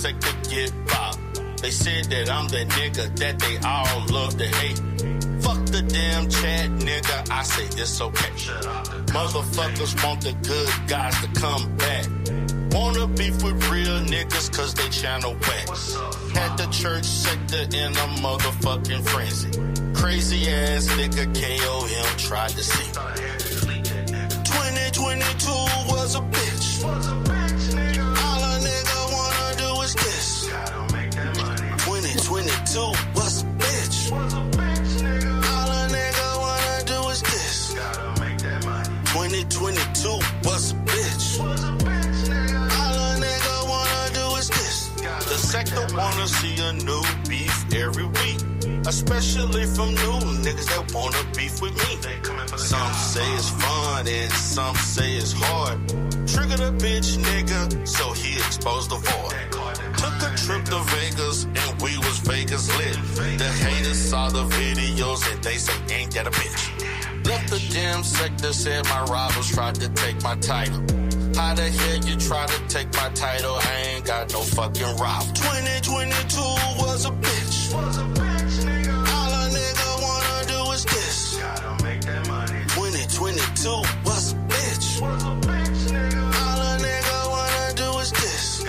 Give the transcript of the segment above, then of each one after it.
sector get popped. They said that I'm the nigga that they all love to hate. Fuck the damn chat, nigga, I say it's okay. Motherfuckers want the good guys to come back. Wanna beef with real niggas cause they channel whack. Had the church sector in a motherfucking frenzy. Crazy ass nigga KOM tried to see. 2022 was a bitch. All a nigga wanna do is this. 2022 was a bitch. All a nigga wanna do is this. 2022 was a bitch. All a nigga wanna do is this. The sector wanna see a new beef every week. Especially from new niggas that wanna beef with me. Some say it's fun and some say it's hard. Trigger the bitch nigga, so he exposed the void. Took a trip to Vegas and we was Vegas lit. The haters saw the videos and they say ain't that a bitch. Left the damn sector, said my rivals tried to take my title. How the hell you try to take my title? I ain't got no fucking rival. 2022 was a bitch. All a nigga wanna do is this. 2022 was a bitch. All a nigga wanna do is this.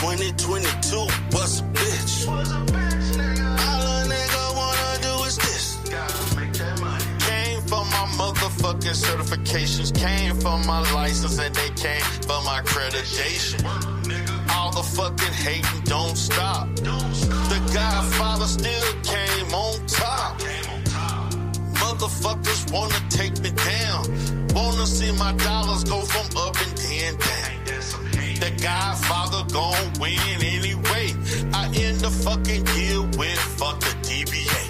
2022 was a bitch. All a nigga wanna do is this. Came for my motherfucking certifications, came for my license, and they came for my accreditation. All the fucking hating don't stop. The Godfather still came on top. Motherfuckers wanna take me down. Wanna see my dollars go from up and then down. The Godfather gon' win anyway. I end the fucking year with fuck the DBA.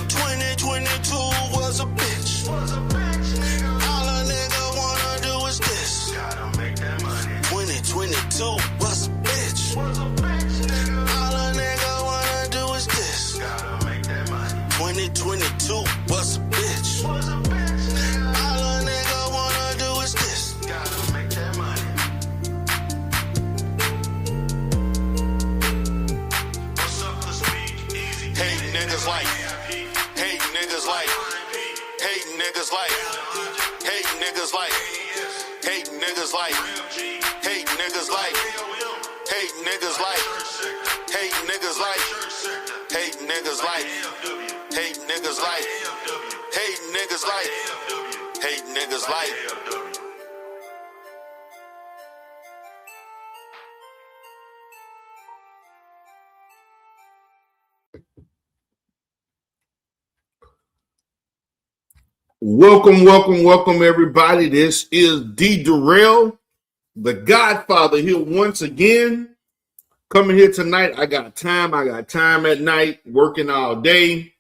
2022 was a bitch. All a nigga wanna do is this. 2022 was a bitch. All a nigga wanna do is this. 2022 was a bitch. All a nigga wanna do is this. Hate niggas like, hate niggas like, hate niggas like, hate niggas like, hate niggas like, hate niggas like, hate niggas like, hate niggas like, hate niggas like, hate niggas like, hate niggas like, hate niggas like. Welcome, everybody. This is D. Durrell, the Godfather, here once again. Coming here tonight. I got time at night, working all day,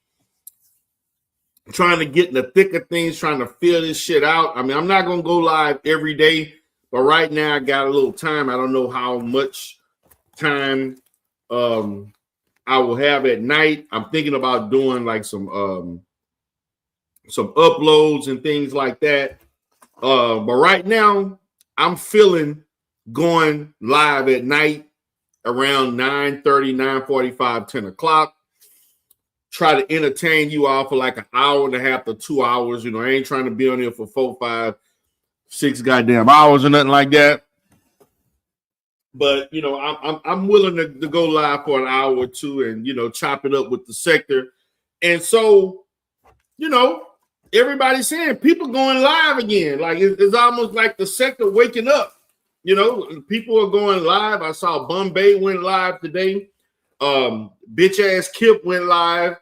trying to get in the thick of things, trying to feel this shit out. I mean, I'm not going to go live every day, but right now I got a little time. I don't know how much time I will have at night. I'm thinking about doing like some uploads and things like that. But right now, I'm feeling going live at night around 9:30, 9:45, 10 o'clock. Try to entertain you all for like an hour and a half to 2 hours. You know, I ain't trying to be on here for 4, 5, 6 goddamn hours or nothing like that. But, you know, I'm willing to go live for an hour or two and, you know, chop it up with the sector. And so, you know, everybody's saying people going live again. Like it's almost like the sector waking up. You know, people are going live. I saw Bombay went live today. Bitch ass Kip went live.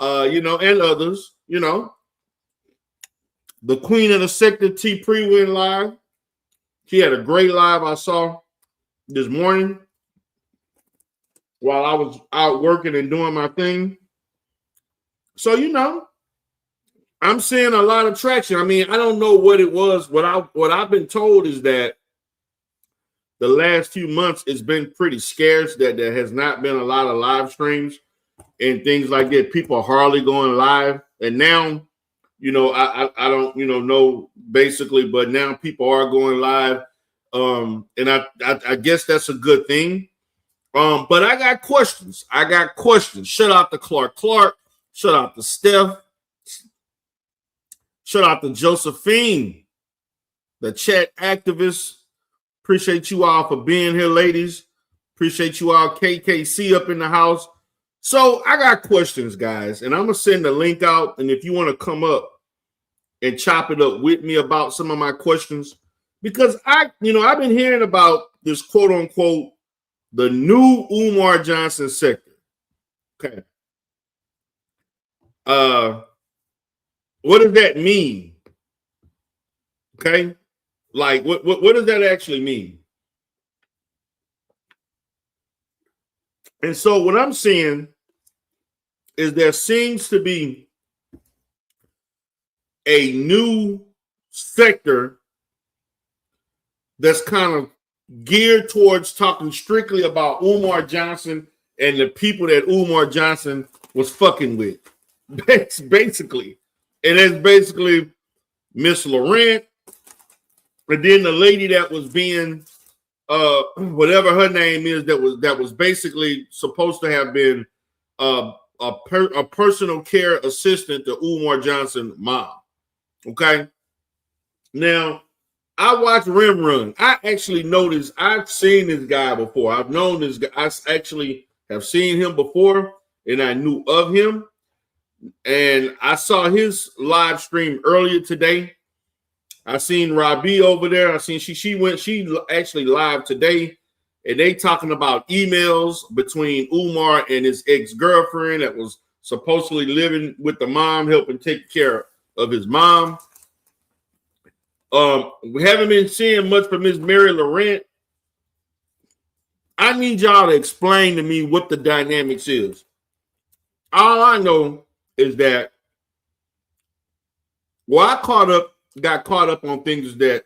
You know, and others. You know, the queen of the sector, T. Pre, went live. She had a great live I saw this morning while I was out working and doing my thing. So, you know, I'm seeing a lot of traction. I mean, I don't know what it was. What I've been told is that the last few months it's been pretty scarce, that there has not been a lot of live streams and things like that. People are hardly going live. And now, you know, I don't, you know basically, but now people are going live. And I guess that's a good thing. But I got questions. Shout out to Clark. Shout out to Steph. Shout out to Josephine, the chat activist. Appreciate you all for being here, ladies. Appreciate you all. KKC up in the house. So I got questions, guys, and I'm gonna send the link out. And if you want to come up and chop it up with me about some of my questions, because I've been hearing about this quote unquote the new Umar Johnson sector. Okay. What does that mean? Okay. Like what does that actually mean? And so what I'm seeing is there seems to be a new sector that's kind of geared towards talking strictly about Umar Johnson and the people that Umar Johnson was fucking with. Basically. And it's basically Miss Laurent, and then the lady that was being whatever her name is, that was basically supposed to have been a personal care assistant to Umar Johnson mom. Okay. Now, I watch Rim Run. I actually noticed I've seen this guy before. I've known this guy. I actually have seen him before, and I knew of him. And I saw his live stream earlier today. I seen Rabi over there. I seen she actually live today, and they talking about emails between Umar and his ex-girlfriend that was supposedly living with the mom, helping take care of his mom. We haven't been seeing much from Miss Mary Laurent. I need y'all to explain to me what the dynamics is. All I know is that I got caught up on things is that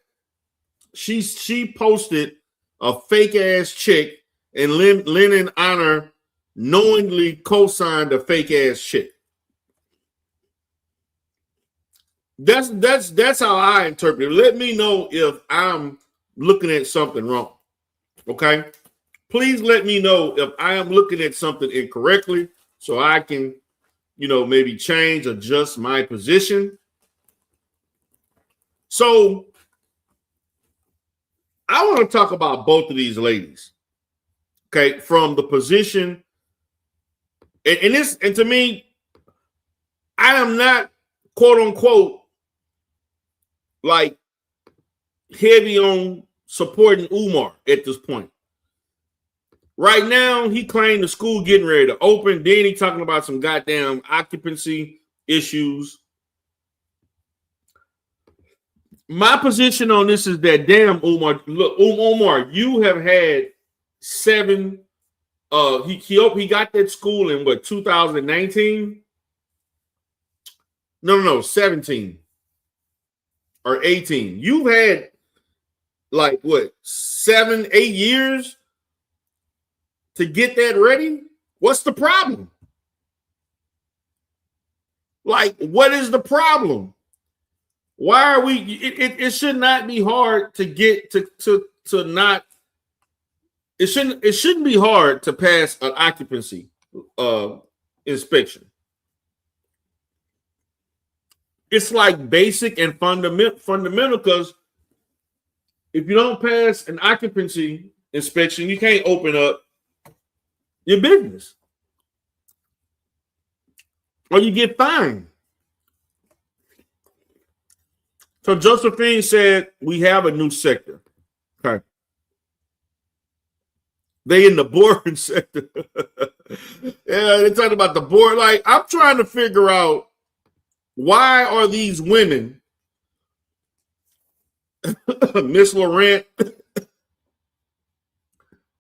she posted a fake ass check, and Lennon Honor knowingly co-signed a fake ass check. That's how I interpret it. Let me know if I'm looking at something wrong. Okay? Please let me know if I am looking at something incorrectly so I can, maybe adjust my position. So I want to talk about both of these ladies. Okay, from the position, and to me, I am not quote unquote like heavy on supporting Umar at this point. Right now, he claimed the school getting ready to open. Then he talking about some goddamn occupancy issues. My position on this is that damn Umar. Look, Umar, you have had 7. He got that school in 2019? No, 17 or 18. You've had 7, 8 years to get that ready? What's the problem? What is the problem? Why are we? It should not be hard to get to not. It shouldn't be hard to pass an occupancy inspection. It's like basic and fundamental because if you don't pass an occupancy inspection, you can't open up your business, or you get fined. So Josephine said we have a new sector. Okay. They in the boring sector. Yeah, they're talking about the board. I'm trying to figure out why are these women, Miss Laurent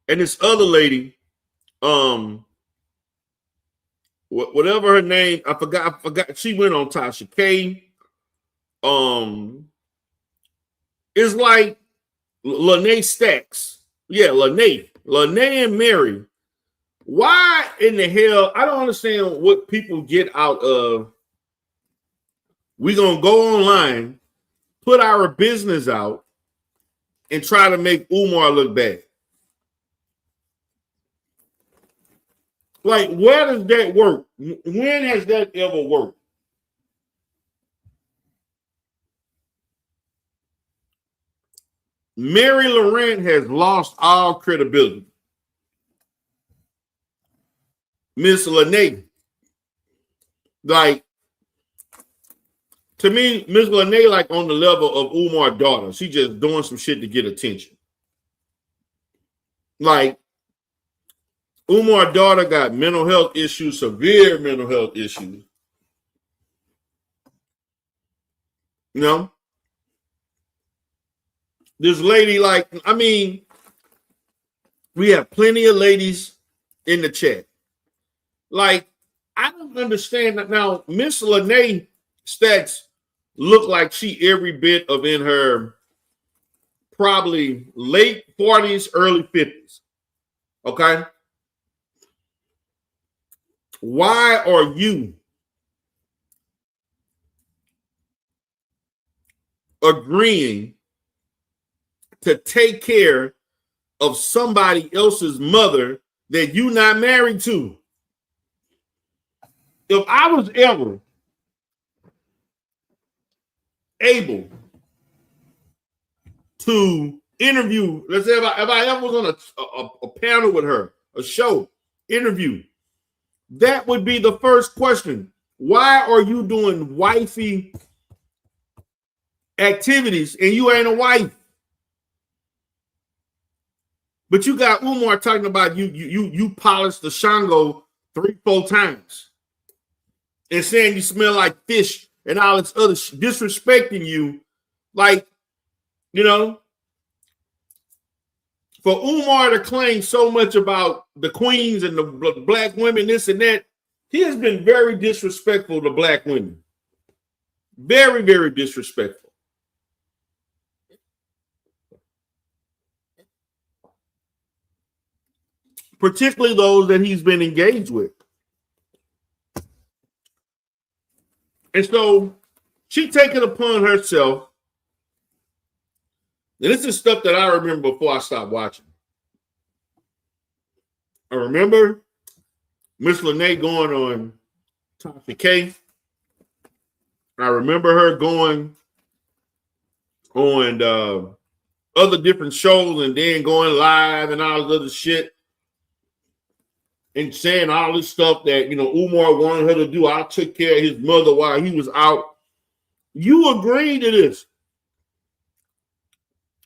and this other lady, whatever her name, I forgot. She went on Tasha K. It's like Lene Stacks. Yeah, Lene and Mary. Why in the hell? I don't understand what people get out of. We're gonna go online, put our business out, and try to make Umar look bad. Like, where does that work? When has that ever worked? Mary Laurent has lost all credibility. Miss Lene, like, to me, Miss Lene, like, on the level of Umar's daughter. She just doing some shit to get attention. Like, Umar's daughter got mental health issues, severe mental health issues. You know? This lady, like, I mean, we have plenty of ladies in the chat. Like, I don't understand that. Now, Miss Lene stats look like she every bit of in her probably late 40s, early 50s. Okay? Why are you agreeing to take care of somebody else's mother that you're not married to? If I was ever able to interview, let's say if I ever was on a panel with her, a show, interview, that would be the first question. Why are you doing wifey activities and you ain't a wife? But you got Umar talking about you polished the Shango 3-4 times and saying you smell like fish and all this other disrespecting you. Like, you know, for Umar to claim so much about the queens and the black women, this and that, he has been very disrespectful to black women. Very, very disrespectful. Particularly those that he's been engaged with. And so she taken upon herself, and this is stuff that I remember before I stopped watching. I remember Miss Lene going on Tasha K. I remember her going on other different shows and then going live and all this other shit and saying all this stuff that, you know, Umar wanted her to do. I took care of his mother while he was out. You agreed to this.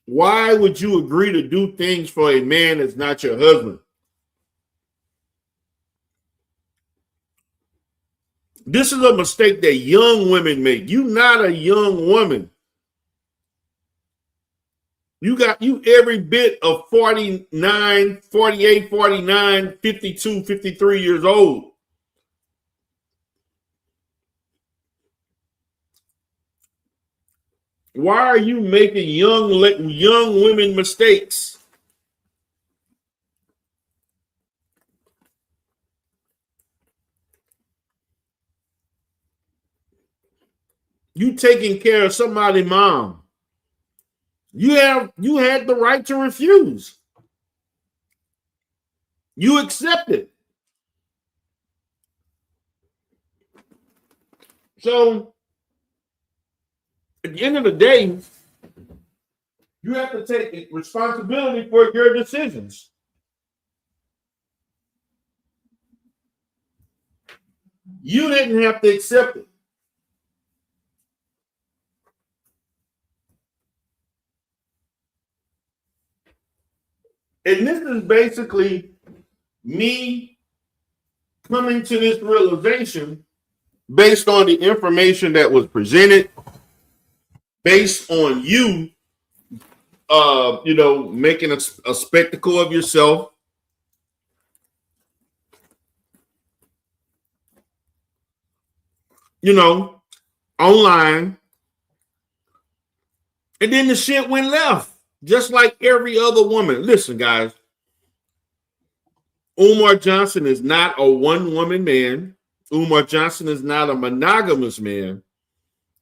Why would you agree to do things for a man that's not your husband? This is a mistake that young women make. You're not a young woman. You every bit of 49, 48, 49, 52, 53 years old. Why are you making young women mistakes? You taking care of somebody's mom. You had the right to refuse. You accepted. So at the end of the day, you have to take responsibility for your decisions. You didn't have to accept it. And this is basically me coming to this realization based on the information that was presented, based on you, making a spectacle of yourself. You know, online. And then the shit went left, just like every other woman. Listen, guys, Umar Johnson is not a one-woman man. Umar Johnson is not a monogamous man.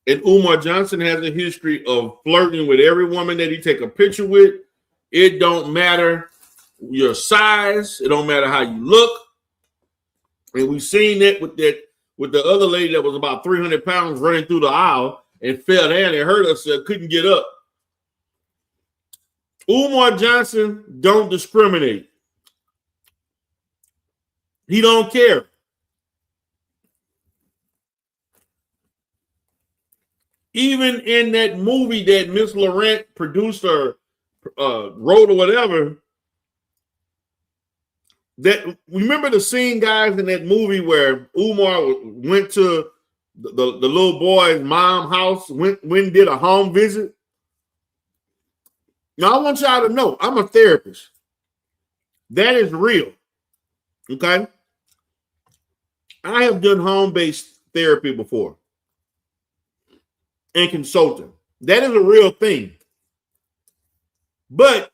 And Umar Johnson has a history of flirting with every woman that he take a picture with. It don't matter your size. It don't matter how you look. And we've seen that with the other lady that was about 300 pounds running through the aisle and fell down and hurt herself, couldn't get up. Umar Johnson don't discriminate. He don't care. Even in that movie that Miss Laurent produced or wrote or whatever, that remember the scene, guys, in that movie where Umar went to the little boy's mom's house, went and did a home visit. Now, I want y'all to know, I'm a therapist. That is real. Okay? I have done home-based therapy before and consulting. That is a real thing. But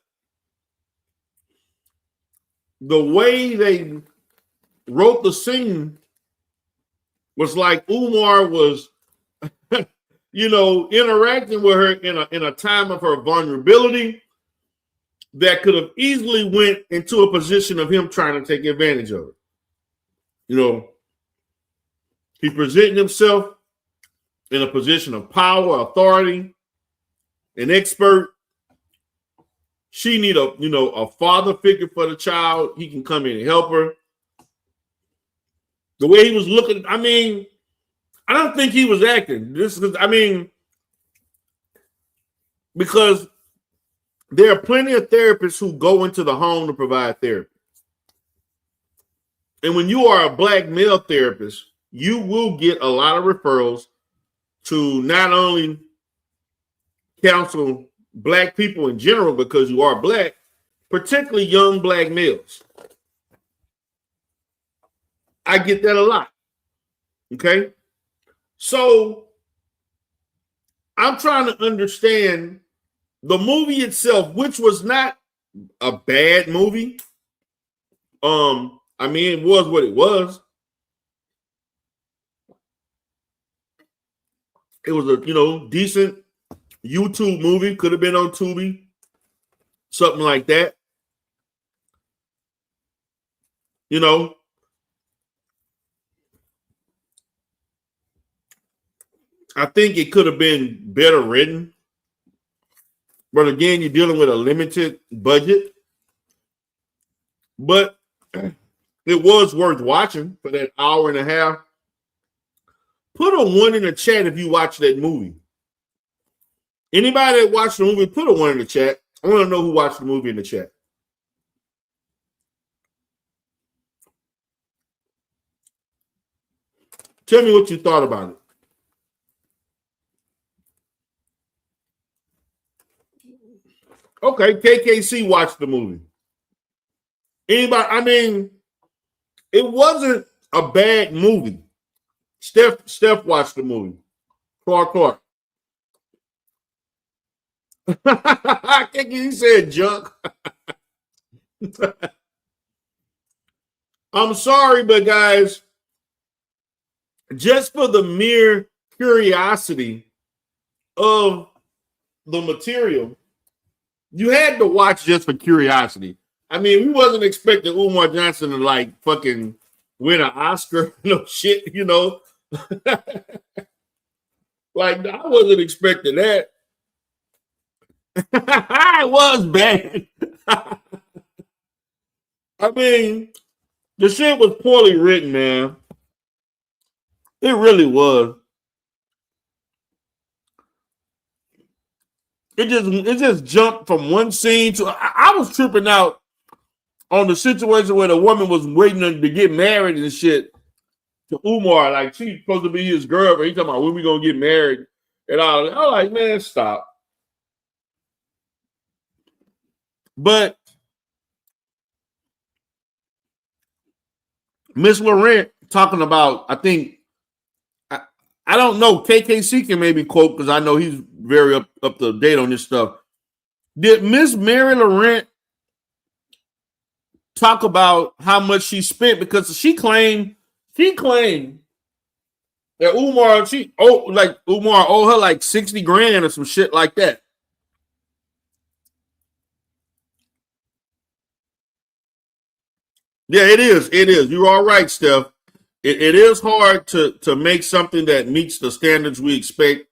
the way they wrote the scene was like Umar was, interacting with her in a time of her vulnerability that could have easily went into a position of him trying to take advantage of it. He presented himself in a position of power, authority, an expert. She need a father figure for the child. He can come in and help her. The way he was looking, I don't think he was acting. Because there are plenty of therapists who go into the home to provide therapy. And when you are a black male therapist, you will get a lot of referrals to not only counsel black people in general because you are black, particularly young black males. I get that a lot. Okay? So I'm trying to understand the movie itself, which was not a bad movie. It was what it was. It was a, decent YouTube movie. Could have been on Tubi. Something like that. I think it could have been better written. But again, you're dealing with a limited budget. But it was worth watching for that hour and a half. Put a 1 in the chat if you watch that movie. Anybody that watched the movie, put a 1 in the chat. I want to know who watched the movie in the chat. Tell me what you thought about it. Okay, KKC watched the movie. Anybody? It wasn't a bad movie. Steph watched the movie. Clark. I think he said junk. I'm sorry, but guys, just for the mere curiosity of the material, you had to watch just for curiosity. We wasn't expecting Umar Johnson to fucking win an Oscar, no shit, I wasn't expecting that. It was bad. The shit was poorly written, man. It really was. It just jumped from one scene to. I was tripping out on the situation where the woman was waiting to get married and shit to Umar. Like, she's supposed to be his girlfriend. He's talking about when we gonna get married and all. I was like, man, stop. But Miss Laurent talking about, I think, I don't know, KKC can maybe quote because I know he's very up to date on this stuff. Did Miss Mary Laurent talk about how much she spent? Because she claimed that Umar, Umar owe her like 60 grand or some shit like that. Yeah, it is. It is. You're all right, Steph. It is hard to make something that meets the standards we expect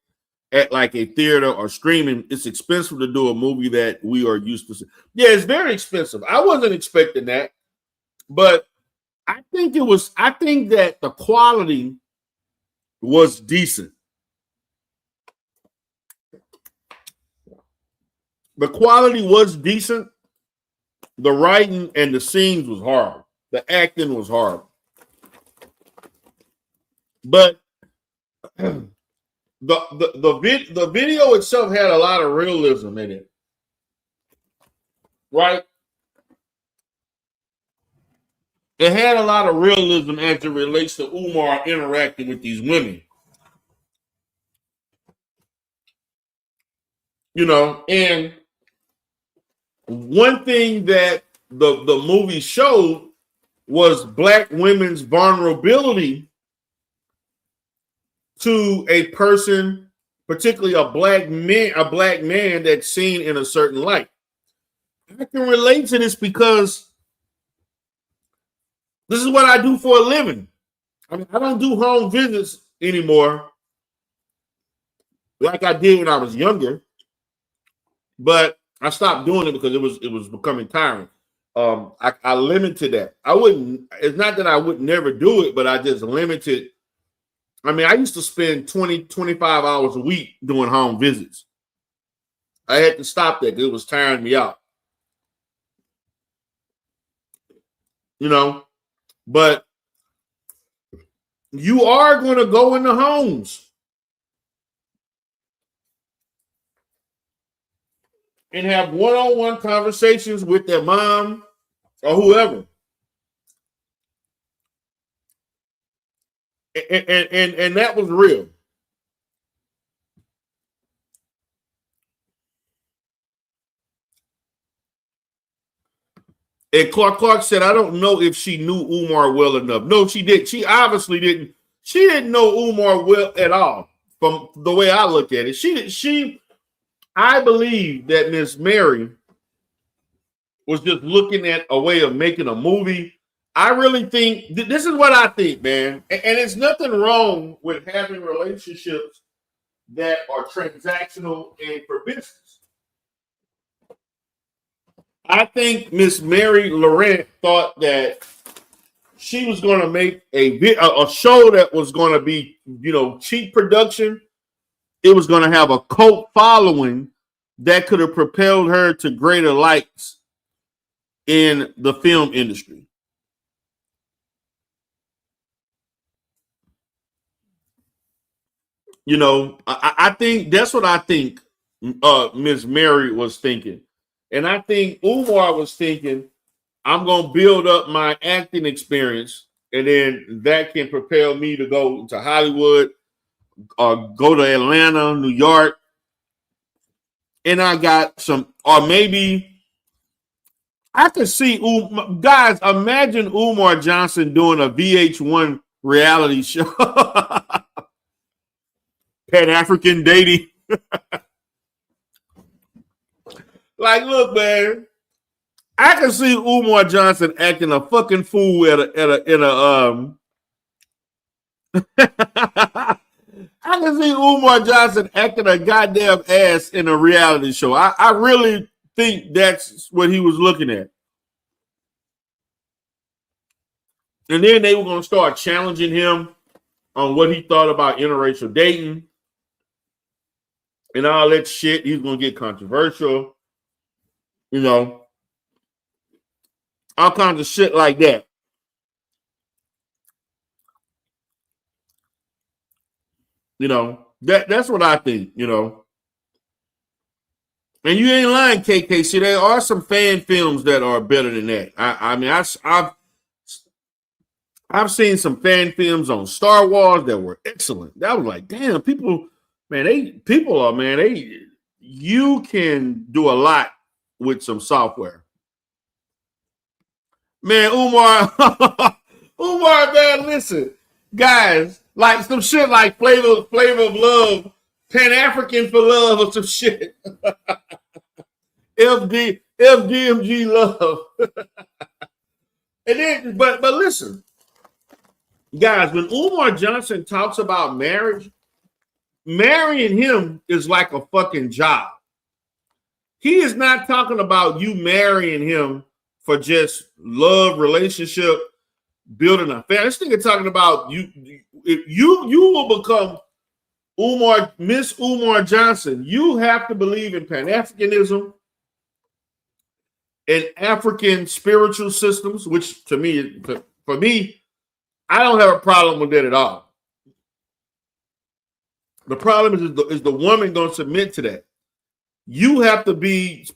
at like a theater or streaming. It's expensive to do a movie that we are used to. Yeah, it's very expensive. I wasn't expecting that, but I think that the quality was decent. The quality was decent. The writing and the scenes was hard. The acting was hard. But the video itself had a lot of realism in it. Right? It had a lot of realism as it relates to Umar interacting with these women. You know, and one thing that the movie showed was black women's vulnerability to a person, particularly a black man that's seen in a certain light. I can relate to this because this is what I do for a living. I mean, I don't do home visits anymore like I did when I was younger, but I stopped doing it because it was becoming tiring. I limited that. I wouldn't. It's not that I would never do it, but I just limited. I mean, I used to spend 20, 25 hours a week doing home visits. I had to stop that because it was tiring me out. You know, but you are going to go into homes and have one-on-one conversations with their mom or whoever. And that was real. And Clark said, I don't know if she knew Umar well enough. No, she did. She obviously didn't. She didn't know Umar well at all from the way I look at it. I believe that Miss Mary was just looking at a way of making a movie. I really think this is what I think, man. And it's nothing wrong with having relationships that are transactional and for business. I think Miss Mary Laurent thought that she was going to make a show that was going to be, cheap production. It was going to have a cult following that could have propelled her to greater lights in the film industry. I think that's what I think Miss Mary was thinking. And I think Umar was thinking, I'm going to build up my acting experience, and then that can propel me to go to Hollywood or go to Atlanta, New York. And I got some, or maybe I could see, guys, imagine Umar Johnson doing a VH1 reality show. Pan-African dating. Like, look, man, I can see Umar Johnson acting a fucking fool I can see Umar Johnson acting a goddamn ass in a reality show. I really think that's what he was looking at. And then they were going to start challenging him on what he thought about interracial dating and all that shit. He's going to get controversial. All kinds of shit like that. That's what I think, And you ain't lying, KK. See, there are some fan films that are better than that. I've seen some fan films on Star Wars that were excellent. That was like, damn, you can do a lot with some software. Man, Umar, man, listen. Guys, like some shit like flavor of love, Pan African for love or some shit. FDMG love. And then, but listen, guys, when Umar Johnson talks about marriage, marrying him is like a fucking job. He is not talking about you marrying him for just love, relationship, building a family. This nigga talking about you will become Miss Umar Johnson. You have to believe in Pan-Africanism and African spiritual systems, which to me, for me, I don't have a problem with that at all. The problem is the woman going to submit to that. You have to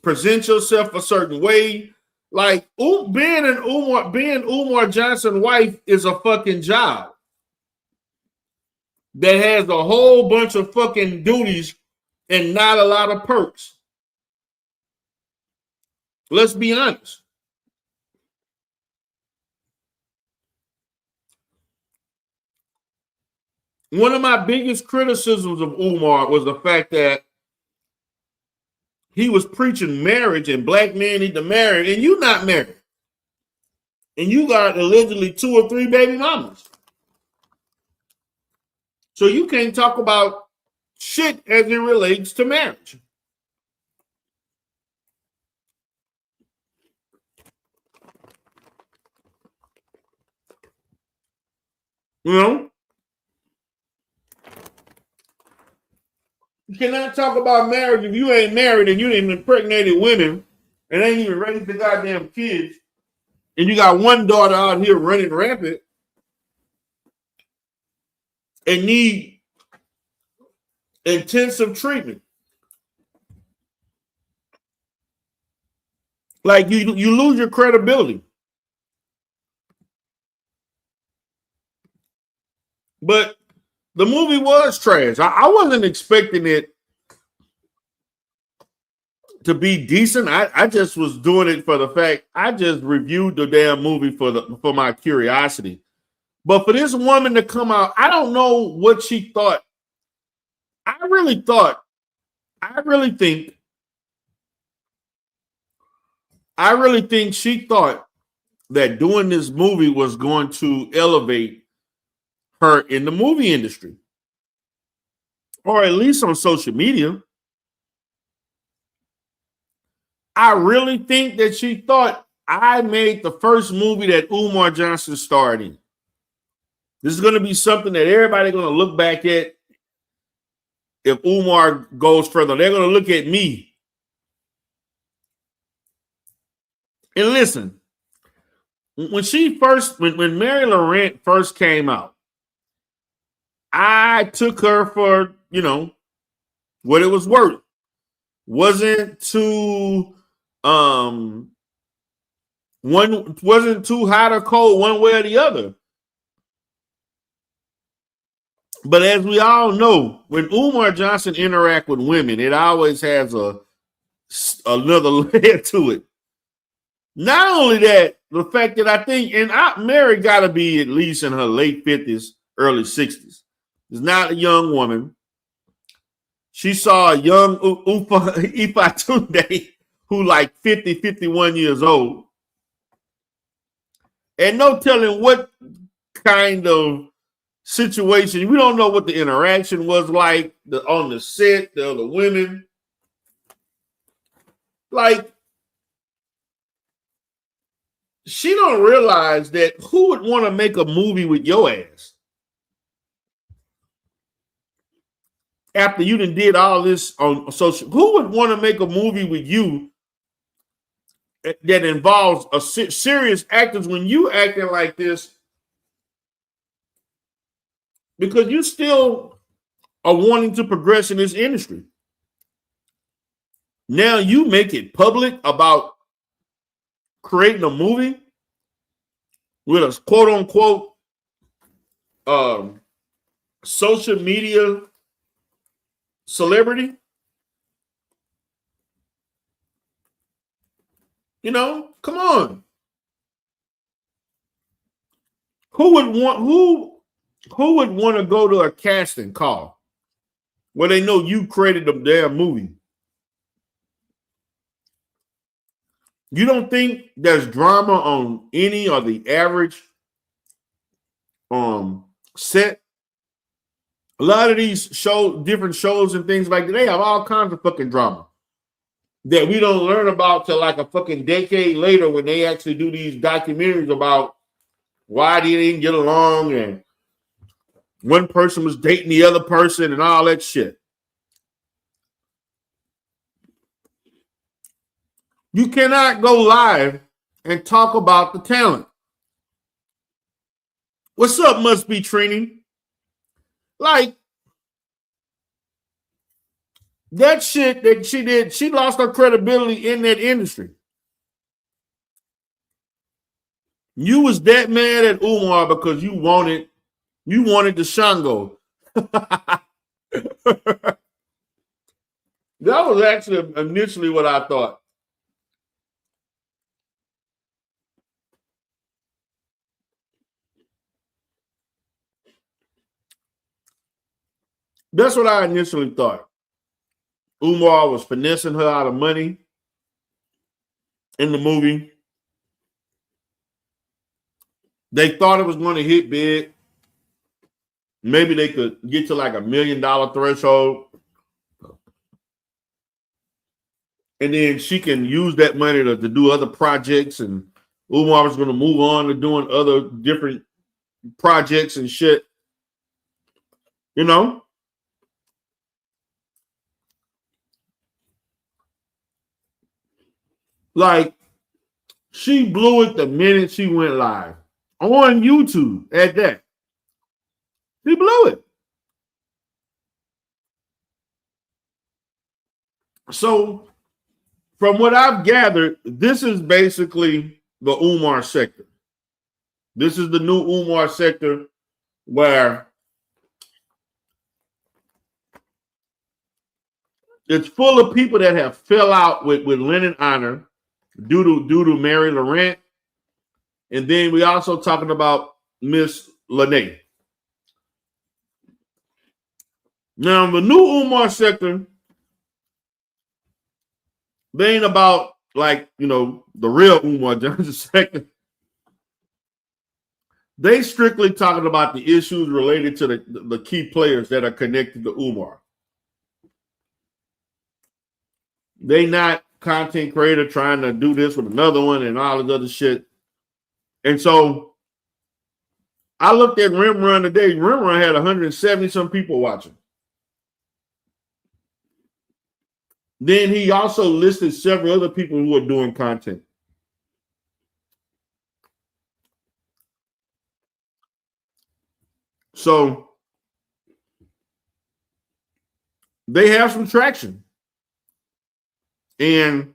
present yourself a certain way. Like being Umar Johnson's wife is a fucking job that has a whole bunch of fucking duties and not a lot of perks. Let's be honest. One of my biggest criticisms of Umar was the fact that he was preaching marriage and black men need to marry, and you not married. And you got allegedly 2 or 3 baby mamas. So you can't talk about shit as it relates to marriage. You know? You cannot talk about marriage if you ain't married and you ain't impregnated women and ain't even raised the goddamn kids. And you got one daughter out here running rampant and need intensive treatment. Like you lose your credibility. But the movie was trash. I wasn't expecting it to be decent. I just was doing it for the fact I just reviewed the damn movie for my curiosity. But for this woman to come out, I don't know what she thought. I really think she thought that doing this movie was going to elevate her in the movie industry, or at least on social media. I really think that she thought I made the first movie that Umar Johnson starred in. This is going to be something that everybody's going to look back at if Umar goes further. They're going to look at me. And listen, when Mary Laurent first came out, I took her for, what it was worth. Wasn't too wasn't too hot or cold one way or the other. But as we all know, when Umar Johnson interact with women, it always has another layer to it. Not only that, the fact that I think, Mary got to be at least in her late 50s, early 60s. Is not a young woman. She saw a young Ifa Tunde who like 50, 51 years old. And no telling what kind of situation. We don't know what the interaction was like on the set, the other women. Like, she don't realize that who would want to make a movie with your ass? After you done did all this on social, who would want to make a movie with you that involves serious actors when you acting like this? Because you still are wanting to progress in this industry. Now you make it public about creating a movie with a quote unquote social media celebrity. Come on. Who Who would want to go to a casting call where they know you created the damn movie? You don't think there's drama on any or the average set? A lot of these different shows and things like that, they have all kinds of fucking drama that we don't learn about till like a fucking decade later when they actually do these documentaries about why they didn't get along and one person was dating the other person and all that shit. You cannot go live and talk about the talent. What's up, Must Be Training? Like, that shit that she did, she lost her credibility in that industry. You was that mad at Umar because you wanted the Shango. That was actually initially what I thought. That's what I initially thought. Umar was finessing her out of money in the movie. They thought it was going to hit big. Maybe they could get to like $1 million threshold. And then she can use that money to do other projects. And Umar was going to move on to doing other different projects and shit. You know? Like, she blew it the minute she went live. On YouTube at that. She blew it. So, from what I've gathered, this is basically the Umar sector. This is the new Umar sector where it's full of people that have fell out with Lennon Honor due to Mary Laurent. And then we also talking about Miss Lene. Now, the new Umar sector, they ain't about like, you know, the real Umar Johnson sector. They strictly talking about the issues related to the key players that are connected to Umar. They not content creator trying to do this with another one and all this other shit. And so I looked at Rim Run today. Rim Run had 170 some people watching. Then he also listed several other people who are doing content. So they have some traction. And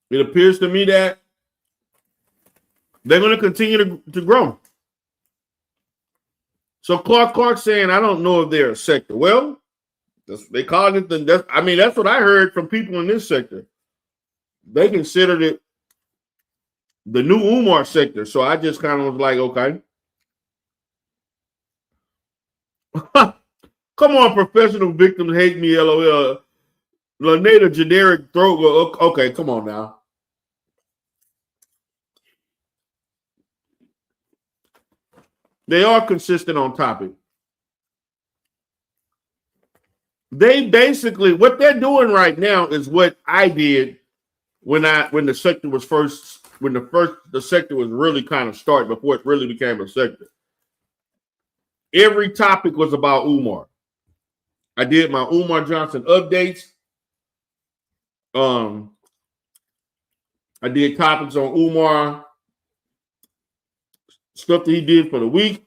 it appears to me that they're going to continue to grow. So Clark saying, I don't know if they're a sector. Well, they called it that's what I heard from people in this sector. They considered it the new Umar sector. So I just kind of was like, okay. Come on, professional victims hate me, LOL. Laneta generic throat. Okay, come on now. They are consistent on topic. They basically, what they're doing right now is what I did when the sector was the sector was really kind of started before it really became a sector. Every topic was about Umar. I did my Umar Johnson updates. I did topics on Umar, stuff that he did for the week.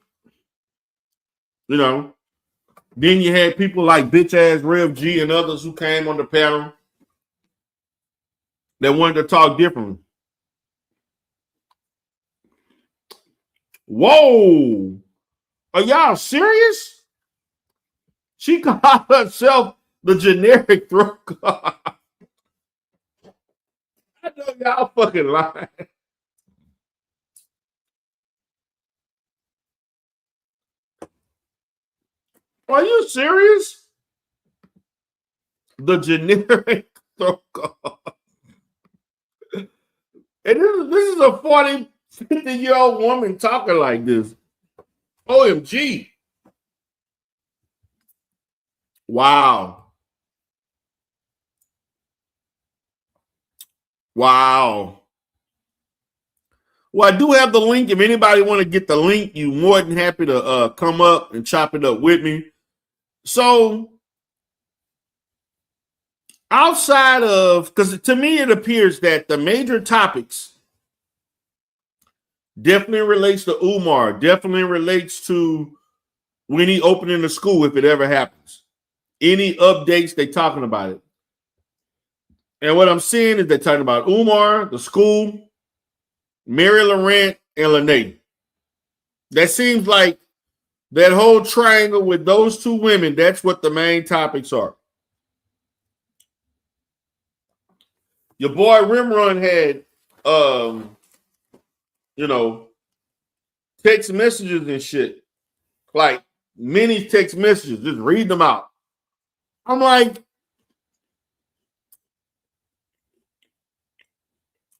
You know, then you had people like bitch ass Rev G and others who came on the panel that wanted to talk differently. Whoa, are y'all serious? She called herself the generic throat guard. I know y'all fucking lying. Are you serious? The generic throat cough. And this is a 40, 50-year-old woman talking like this. OMG. Wow. Wow. Well, I do have the link. If anybody want to get the link, you're more than happy to come up and chop it up with me. So, outside of, because to me it appears that the major topics definitely relates to Umar, definitely relates to when he opening the school, if it ever happens. Any updates, they talking about it. And what I'm seeing is they're talking about Umar, the school, Mary Laurent, and Lene. That seems like that whole triangle with those two women, that's what the main topics are. Your boy Rimrun had, text messages and shit. Like many text messages, just read them out. I'm like,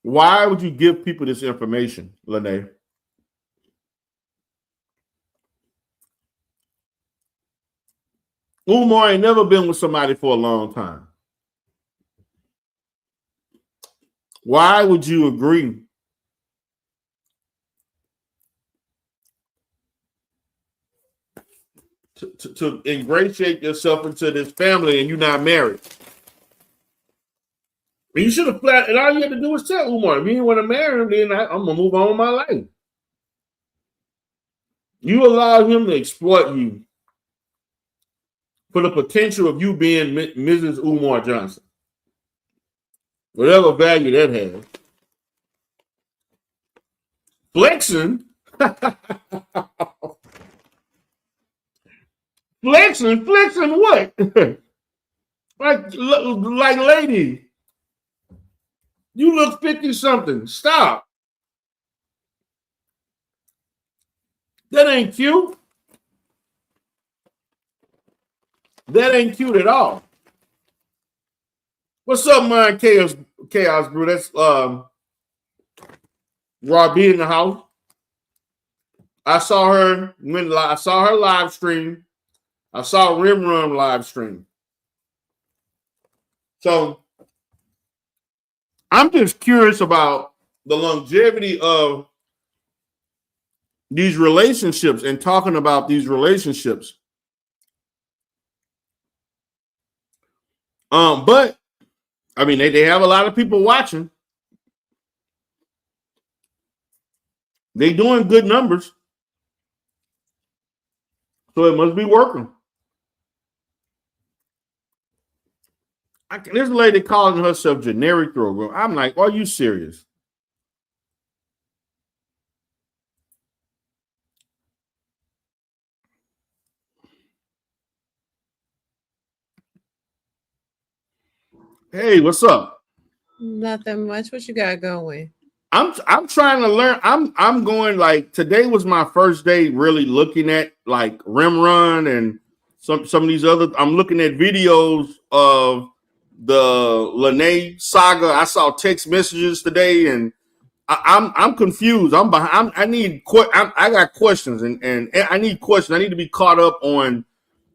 why would you give people this information, Lene? Umar ain't never been with somebody for a long time. Why would you agree to ingratiate yourself into this family and you're not married? And you should have flat, and all you had to do was tell Umar, if you didn't want to marry him, then I'm going to move on with my life. You allowed him to exploit you for the potential of you being Mrs. Umar Johnson. Whatever value that has. Flexing? Flexing what? like lady, you look 50-something. Stop. That ain't cute. That ain't cute at all. What's up, man? Chaos Brew. That's Robbie in the house. I saw her live stream. I saw Rimrun live stream. So I'm just curious about the longevity of these relationships and talking about these relationships. But I mean, they have a lot of people watching. They doing good numbers. So it must be working. This lady calling herself generic throw. I'm like, are you serious? Hey, what's up? Nothing much. What you got going? I'm trying to learn. I'm going, like, today was my first day really looking at like Rimrun and some of these other. I'm looking at videos of the Lene saga. I saw text messages today, and I'm confused. I'm behind. I got questions, and I need questions. I need to be caught up on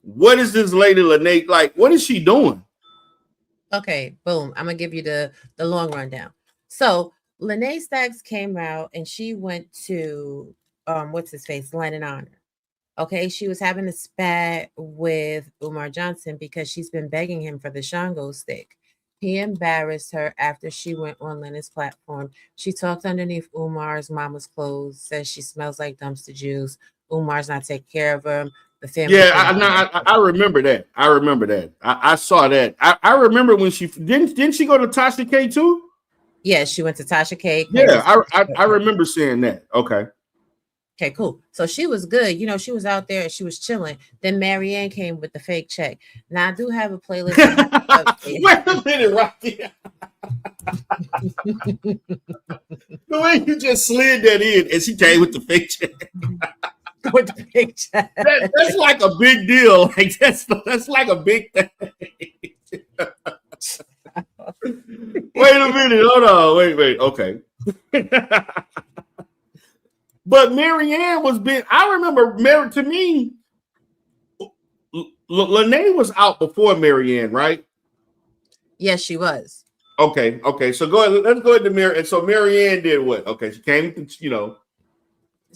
what is this lady Lene like? What is she doing? Okay, boom. I'm gonna give you the long rundown. So Lene Staggs came out and she went to what's his face, Land and Honor. Okay, she was having a spat with Umar Johnson because she's been begging him for the Shango stick. He embarrassed her after she went on Lena's platform. She talked underneath Umar's mama's clothes, says she smells like dumpster juice. Umar's not taking care of her. The family. Yeah, I remember that. I remember that. I saw that. I remember when she didn't she go to Tasha K too? Yeah, she went to Tasha K. Yeah, I remember seeing that. Okay. Okay, cool. So she was good. You know, she was out there and she was chilling. Then Marianne came with the fake check. Now I do have a playlist. Wait a minute, Rocky. The way you just slid that in and she came with the fake check. with the fake check. That's like a big deal. Like that's like a big thing. Wait a minute. Hold on. Wait. Okay. But Marianne was big. I remember to me, Lene was out before Marianne, right? Yes, she was. Okay. So go ahead. Let's go ahead to Marianne. And so Marianne did what? Okay, she came.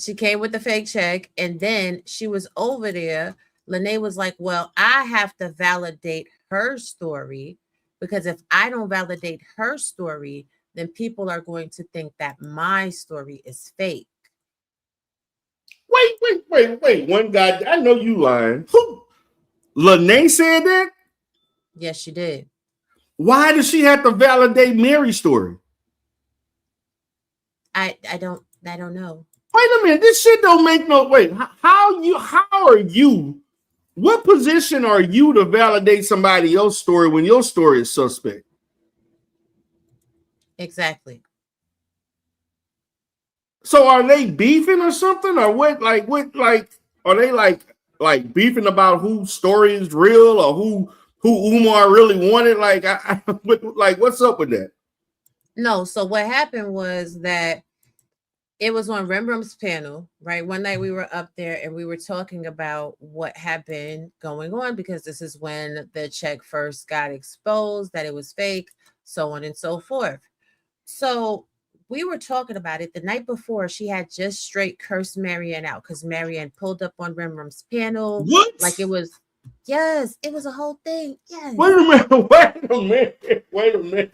She came with the fake check, and then she was over there. Lene was like, "Well, I have to validate her story because if I don't validate her story, then people are going to think that my story is fake." Wait. One guy, I know you lying. Who? Lene said that? Yes, she did. Why does she have to validate Mary's story? I don't know. Wait a minute. This shit don't make no wait. How are you? What position are you to validate somebody else's story when your story is suspect? Exactly. So are they beefing or something, or what? Like are they like beefing about whose story is real or who Umar really wanted? Like like what's up with that? No. So what happened was that it was on Rembrandt's panel, right? One night we were up there and we were talking about what had been going on because this is when the check first got exposed that it was fake, so on and so forth. So we were talking about it the night before. She had just straight cursed Marianne out because Marianne pulled up on Rembrandt's panel. What? Like it was, yes, it was a whole thing. Yes. Wait a minute.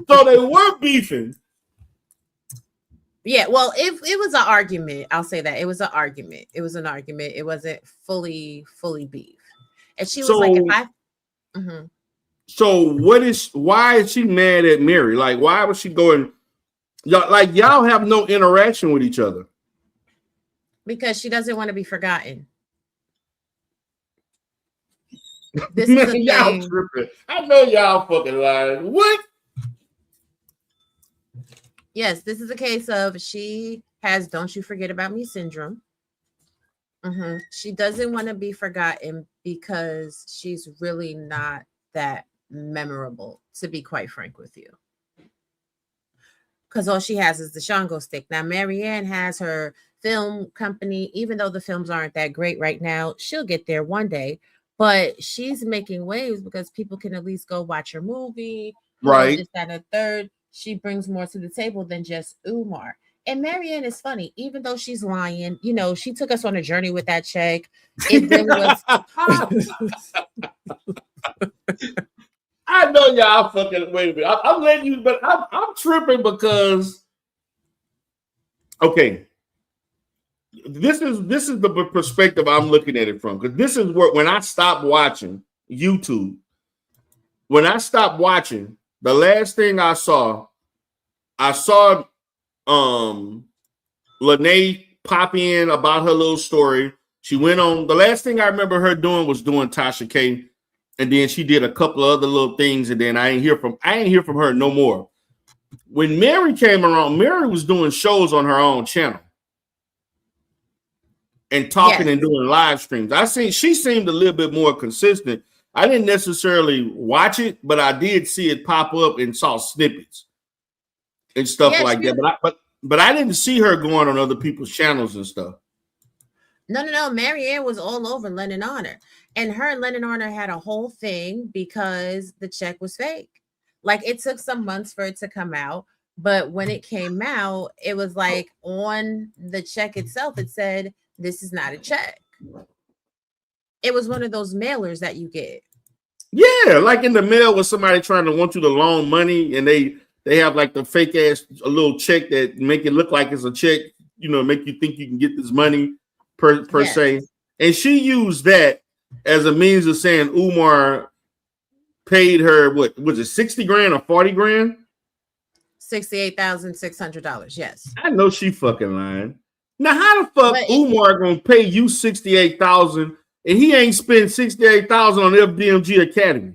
So they were beefing. Yeah, well, it was an argument. I'll say that. It was an argument. It was an argument. It wasn't fully beef. And she was like, if I So why is she mad at Mary? Like, why was she going? Y'all have no interaction with each other. Because she doesn't want to be forgotten. This is a y'all thing. tripping. I know y'all fucking lying. What? Yes, this is a case of she has "Don't You Forget About Me" syndrome. She doesn't want to be forgotten because she's really not that memorable, to be quite frank with you. Because all she has is the Shango stick. Now, Marianne has her film company, even though the films aren't that great right now, she'll get there one day. But she's making waves because people can at least go watch her movie, right? This, that, and a third. She brings more to the table than just Umar. And Marianne is funny, even though she's lying. She took us on a journey with that check. It really was. I know y'all fucking wait a minute. I'm letting you, but I'm tripping because okay. This is the perspective I'm looking at it from, because this is where when I stopped watching YouTube, the last thing I saw Lene pop in about her little story. She went on. The last thing I remember her doing was doing Tasha K, and then she did a couple of other little things, and then I ain't hear from her no more. When Mary came around, Mary was doing shows on her own channel and talking and doing live streams. She seemed a little bit more consistent. I didn't necessarily watch it, but I did see it pop up and saw snippets and stuff like that. But I didn't see her going on other people's channels and stuff. No. Marianne was all over Lennon Honor. And her and Lennon Honor had a whole thing because the check was fake. Like, it took some months for it to come out. But when it came out, it was like on the check itself, it said, "This is not a check." It was one of those mailers that you get. Yeah, like in the mail with somebody trying to want you to loan money, and they have like the fake ass a little check that make it look like it's a check, make you think you can get this money per se. And she used that as a means of saying Umar paid her, what was it, 60 grand or 40 grand? $68,600. Yes. I know she fucking lying. Now, how the fuck Umar gonna pay you 68,000 and he ain't spent 68,000 on FDMG Academy?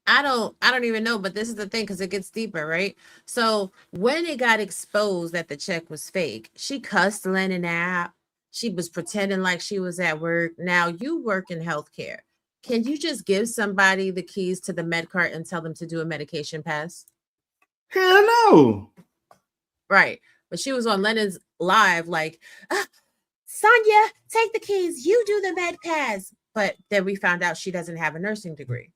I don't even know, but this is the thing because it gets deeper, right? So when it got exposed that the check was fake, she cussed Lennon out. She was pretending like she was at work. Now you work in healthcare. Can you just give somebody the keys to the med cart and tell them to do a medication pass? Hell no. Right. But she was on Lennon's live, like, Sonia, take the keys. You do the med pass. But then we found out she doesn't have a nursing degree.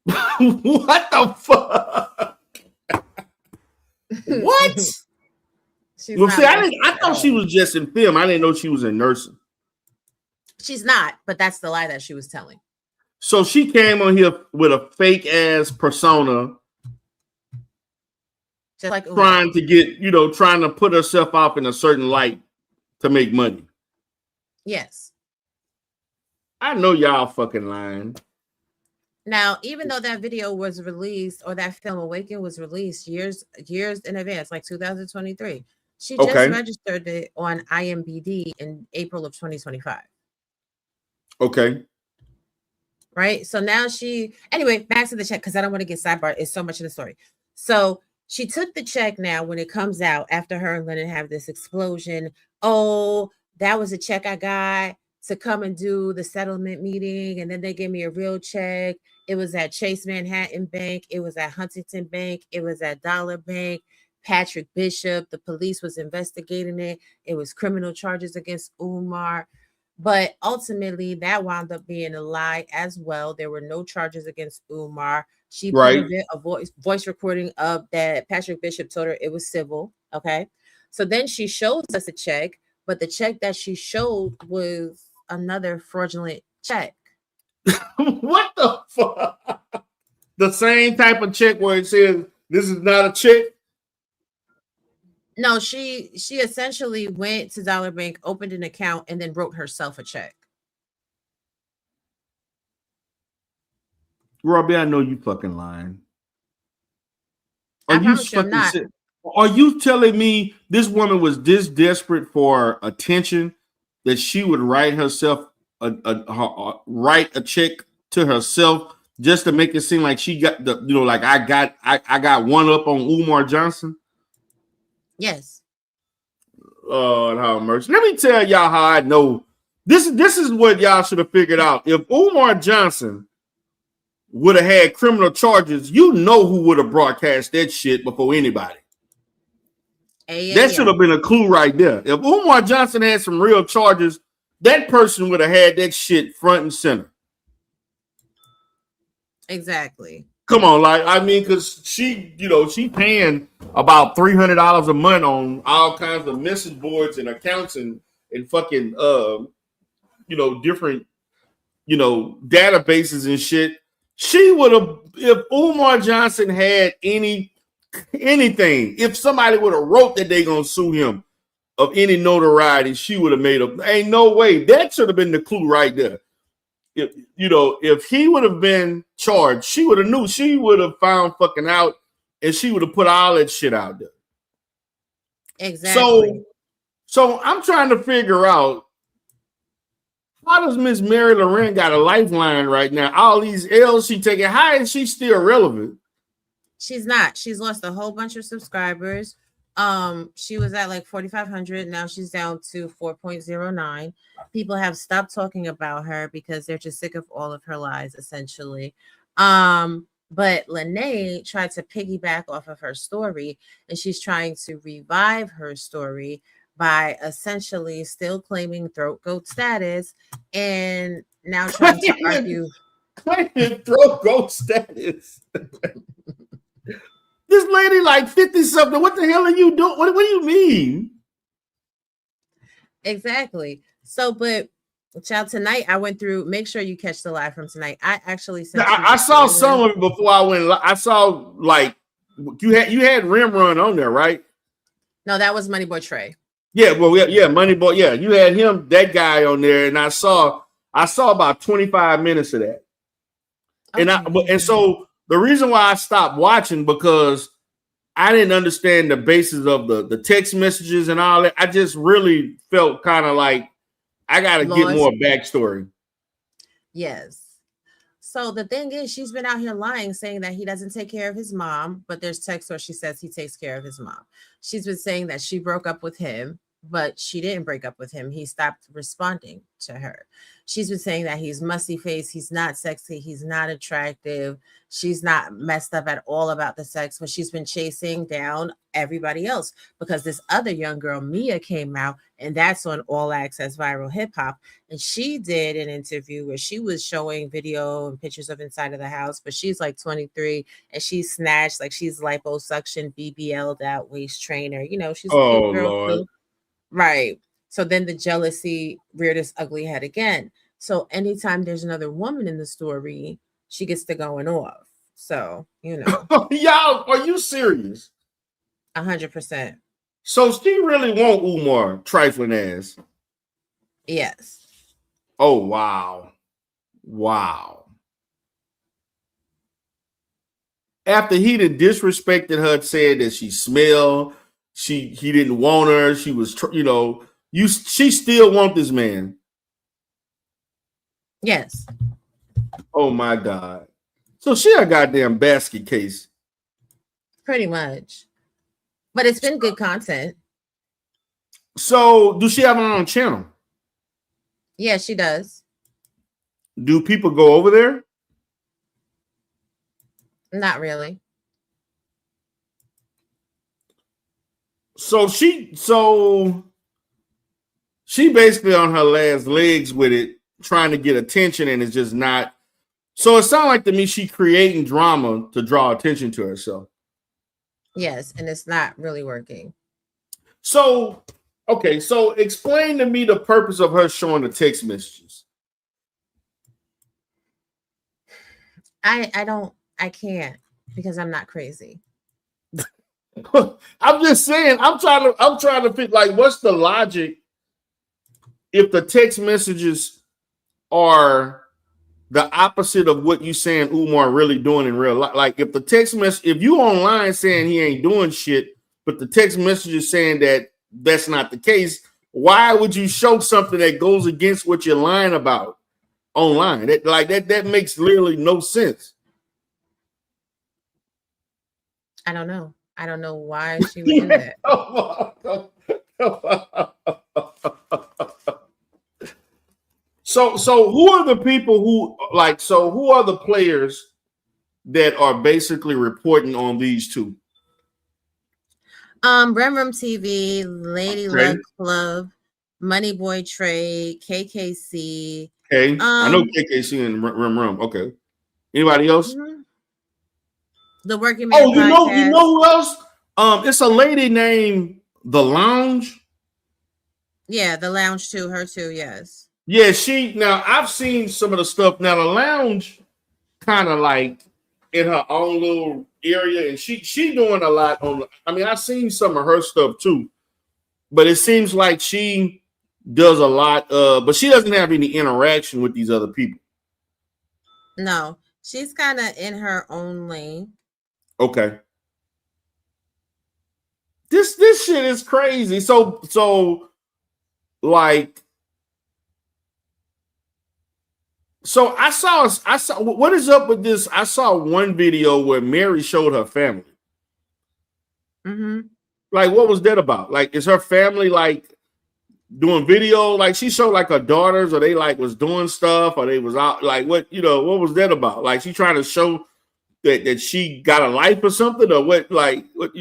What the fuck? What? Well, see, I thought she was just in film. I didn't know she was in nursing. She's not, but that's the lie that she was telling. So she came on here with a fake ass persona, just like trying to get, trying to put herself off in a certain light to make money. Yes. I know y'all fucking lying. Now, even though that video was released, or that film Awaken was released years in advance, like 2023, she just registered it on IMDb in April of 2025. Okay. Right. So now anyway, back to the check, because I don't want to get sidebarred. It's so much in the story. So she took the check now when it comes out after her and Lennon have this explosion. Oh, that was a check I got to come and do the settlement meeting. And then they gave me a real check. It was at Chase Manhattan Bank. It was at Huntington Bank. It was at Dollar Bank. Patrick Bishop, the police was investigating it. It was criminal charges against Umar. But ultimately, that wound up being a lie as well. There were no charges against Umar. She put a voice recording of that Patrick Bishop told her it was civil. Okay. So then she shows us a check, but the check that she showed was another fraudulent check. What the fuck? The same type of check where it says this is not a check? No, she essentially went to Dollar Bank, opened an account, and then wrote herself a check. Robbie, I know you fucking lying. I promise you I'm not. Are you telling me this woman was this desperate for attention that she would write herself write a check to herself just to make it seem like she got the like I got one up on Umar Johnson? Yes. Oh, how mercy. Let me tell y'all how I know. This is what y'all should have figured out. If Umar Johnson would have had criminal charges, you know who would have broadcast that shit before anybody. That should have been a clue right there. If Umar Johnson had some real charges, that person would have had that shit front and center. Exactly. Come on, because she paying about $300 a month on all kinds of message boards and accounts and fucking different databases and shit. She would have, if Umar Johnson had anything, if somebody would have wrote that they gonna sue him of any notoriety, she would have made up. Ain't no way. That should have been the clue right there. If he would have been charged, she would have knew. She would have found fucking out, and she would have put all that shit out there. Exactly. So I'm trying to figure out, how does Miss Mary Loren got a lifeline right now? All these L's she taking, how is she still relevant? She's not. She's lost a whole bunch of subscribers. She was at like 4,500. Now she's down to 4.09. People have stopped talking about her because they're just sick of all of her lies, essentially. But Lene tried to piggyback off of her story, and she's trying to revive her story by essentially still claiming throat goat status and now trying to argue. Claiming throat goat status. This lady like 50 something. What the hell are you doing? What do you mean? Exactly. So, but child, tonight I went through. Make sure you catch the live from tonight. I actually sent. I saw some of it before I went. I saw like you had Rim Run on there, right? No, that was Money Boy Trey. Yeah, well, yeah, Money Boy. Yeah, you had him, that guy on there, and I saw about 25 minutes of that. Okay. And so the reason why I stopped watching, because I didn't understand the basis of the text messages and all that. I just really felt kind of like I got to get more backstory. Yes. So the thing is, she's been out here lying, saying that he doesn't take care of his mom, but there's texts where she says he takes care of his mom. She's been saying that she broke up with him, but she didn't break up with him. He stopped responding to her. She's been saying that he's musty face, he's not sexy, he's not attractive. She's not messed up at all about the sex, but she's been chasing down everybody else because this other young girl, Mia, came out, and that's on All Access Viral Hip Hop. And she did an interview where she was showing video and pictures of inside of the house, but she's like 23 and she's snatched, like she's liposuction, BBL'd out waist trainer. You know, she's a Oh cute girl Lord. too. Right. So then the jealousy reared its ugly head again. So anytime there's another woman in the story, she gets to going off. So, you know, Y'all, are you serious? 100%. So she really want Umar trifling ass. Yes. Oh wow. Wow. After he done disrespected her, said that she smelled, he didn't want her, she was she still want this man. Yes. Oh my God. So she a goddamn basket case. Pretty much. But it's been good content. So do she have her own channel? Yeah, she does. Do people go over there? Not really. So she basically on her last legs with it, trying to get attention, and it's just not. So it sounds like to me she creating drama to draw attention to herself. Yes, and it's not really working. So, okay, so explain to me the purpose of her showing the text messages. I can't because I'm not crazy. I'm just saying, I'm trying to fit, like, what's the logic if the text messages are the opposite of what you saying Umar really doing in real life? Like, if the text message, if you online saying he ain't doing shit, but the text message is saying that that's not the case, why would you show something that goes against what you're lying about online? That makes literally no sense. I don't know. I don't know why she would do that. So who are the people who who are the players that are basically reporting on these two? Rum TV, Lady Luck Club, Money Boy Trade, KKC. Okay. I know KKC and Rum. Okay. Anybody else? Mm-hmm. The Working Man. Oh, you know who else? It's a lady named The Lounge. Yeah, The Lounge too. Her too. Yes. Yeah, now I've seen some of the stuff. Now The Lounge kind of like in her own little area, and she doing a lot on. I mean, I've seen some of her stuff too, but it seems like she does a lot. But she doesn't have any interaction with these other people. No, she's kind of in her own lane. Okay. This shit is crazy. So like. So I saw what is up with this? I saw one video where Mary showed her family. Mm-hmm. Like, what was that about? Like, is her family like doing video? Like, she showed like her daughters, or they like was doing stuff, or they was out. Like, what was that about? Like, she trying to show that she got a life or something, or what? Like, what?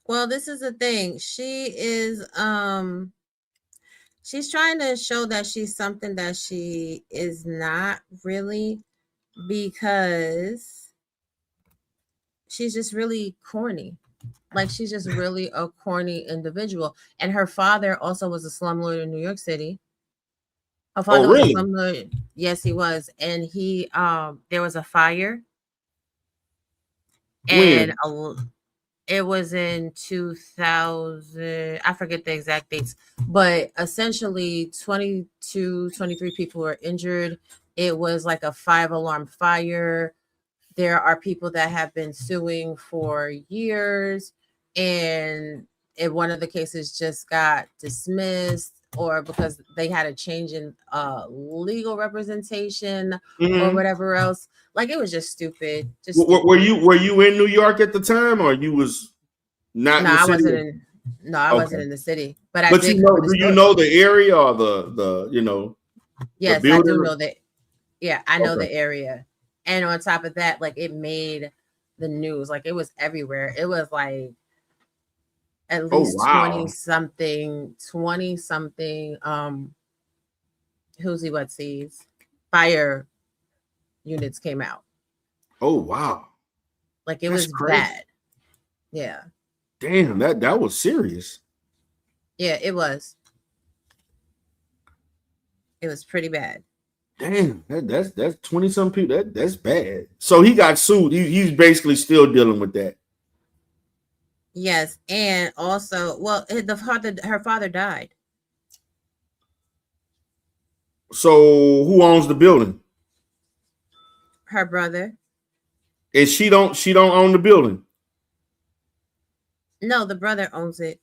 Well, this is the thing. She is she's trying to show that she's something that she is not really, because she's just really corny. Like, she's just really a corny individual. And her father also was a slumlord in New York City. Her father was a slumlord. Yes, he was. And he there was a fire. And it was in 2000. I forget the exact dates, but essentially 23 people were injured. It was like a 5-alarm fire. There are people that have been suing for years, and one of the cases just got dismissed. or because they had a change in legal representation or Mhm. whatever else. Like it was just stupid. Just Were stupid. you in New York at the time, or you was not No, in the I city? wasn't in. No, I wasn't Okay, in the city, but I but did cover the do you story. know the area or the the Yes, I do building? know that. Yeah, I know Okay. the area, and on top of that, like it made the news. Like it was everywhere. It was like at Oh least wow. 20 something. Who's he? What sees? Fire units came out. Oh wow. Like it That's was crazy. bad. Yeah, Damn, that was serious. yeah, it was. It was pretty bad. Damn, that's 20 some people. That's bad. So he got sued. He's basically still dealing with that. Yes, and also, well, her father died. So who owns the building? Her brother. And she don't own the building. No, the brother owns it.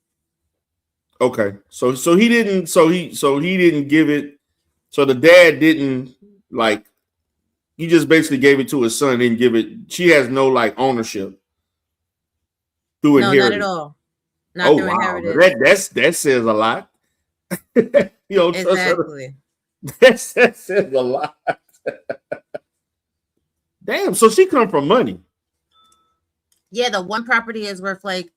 Okay. So he didn't give it. So the dad didn't like he just basically gave it to his son, didn't give it. She has no like ownership through No, not at inheritance. all. Not Oh through wow. inheritance. That says a lot. You don't trust her. Exactly. That says a lot. Damn, so she come from money. Yeah, the one property is worth like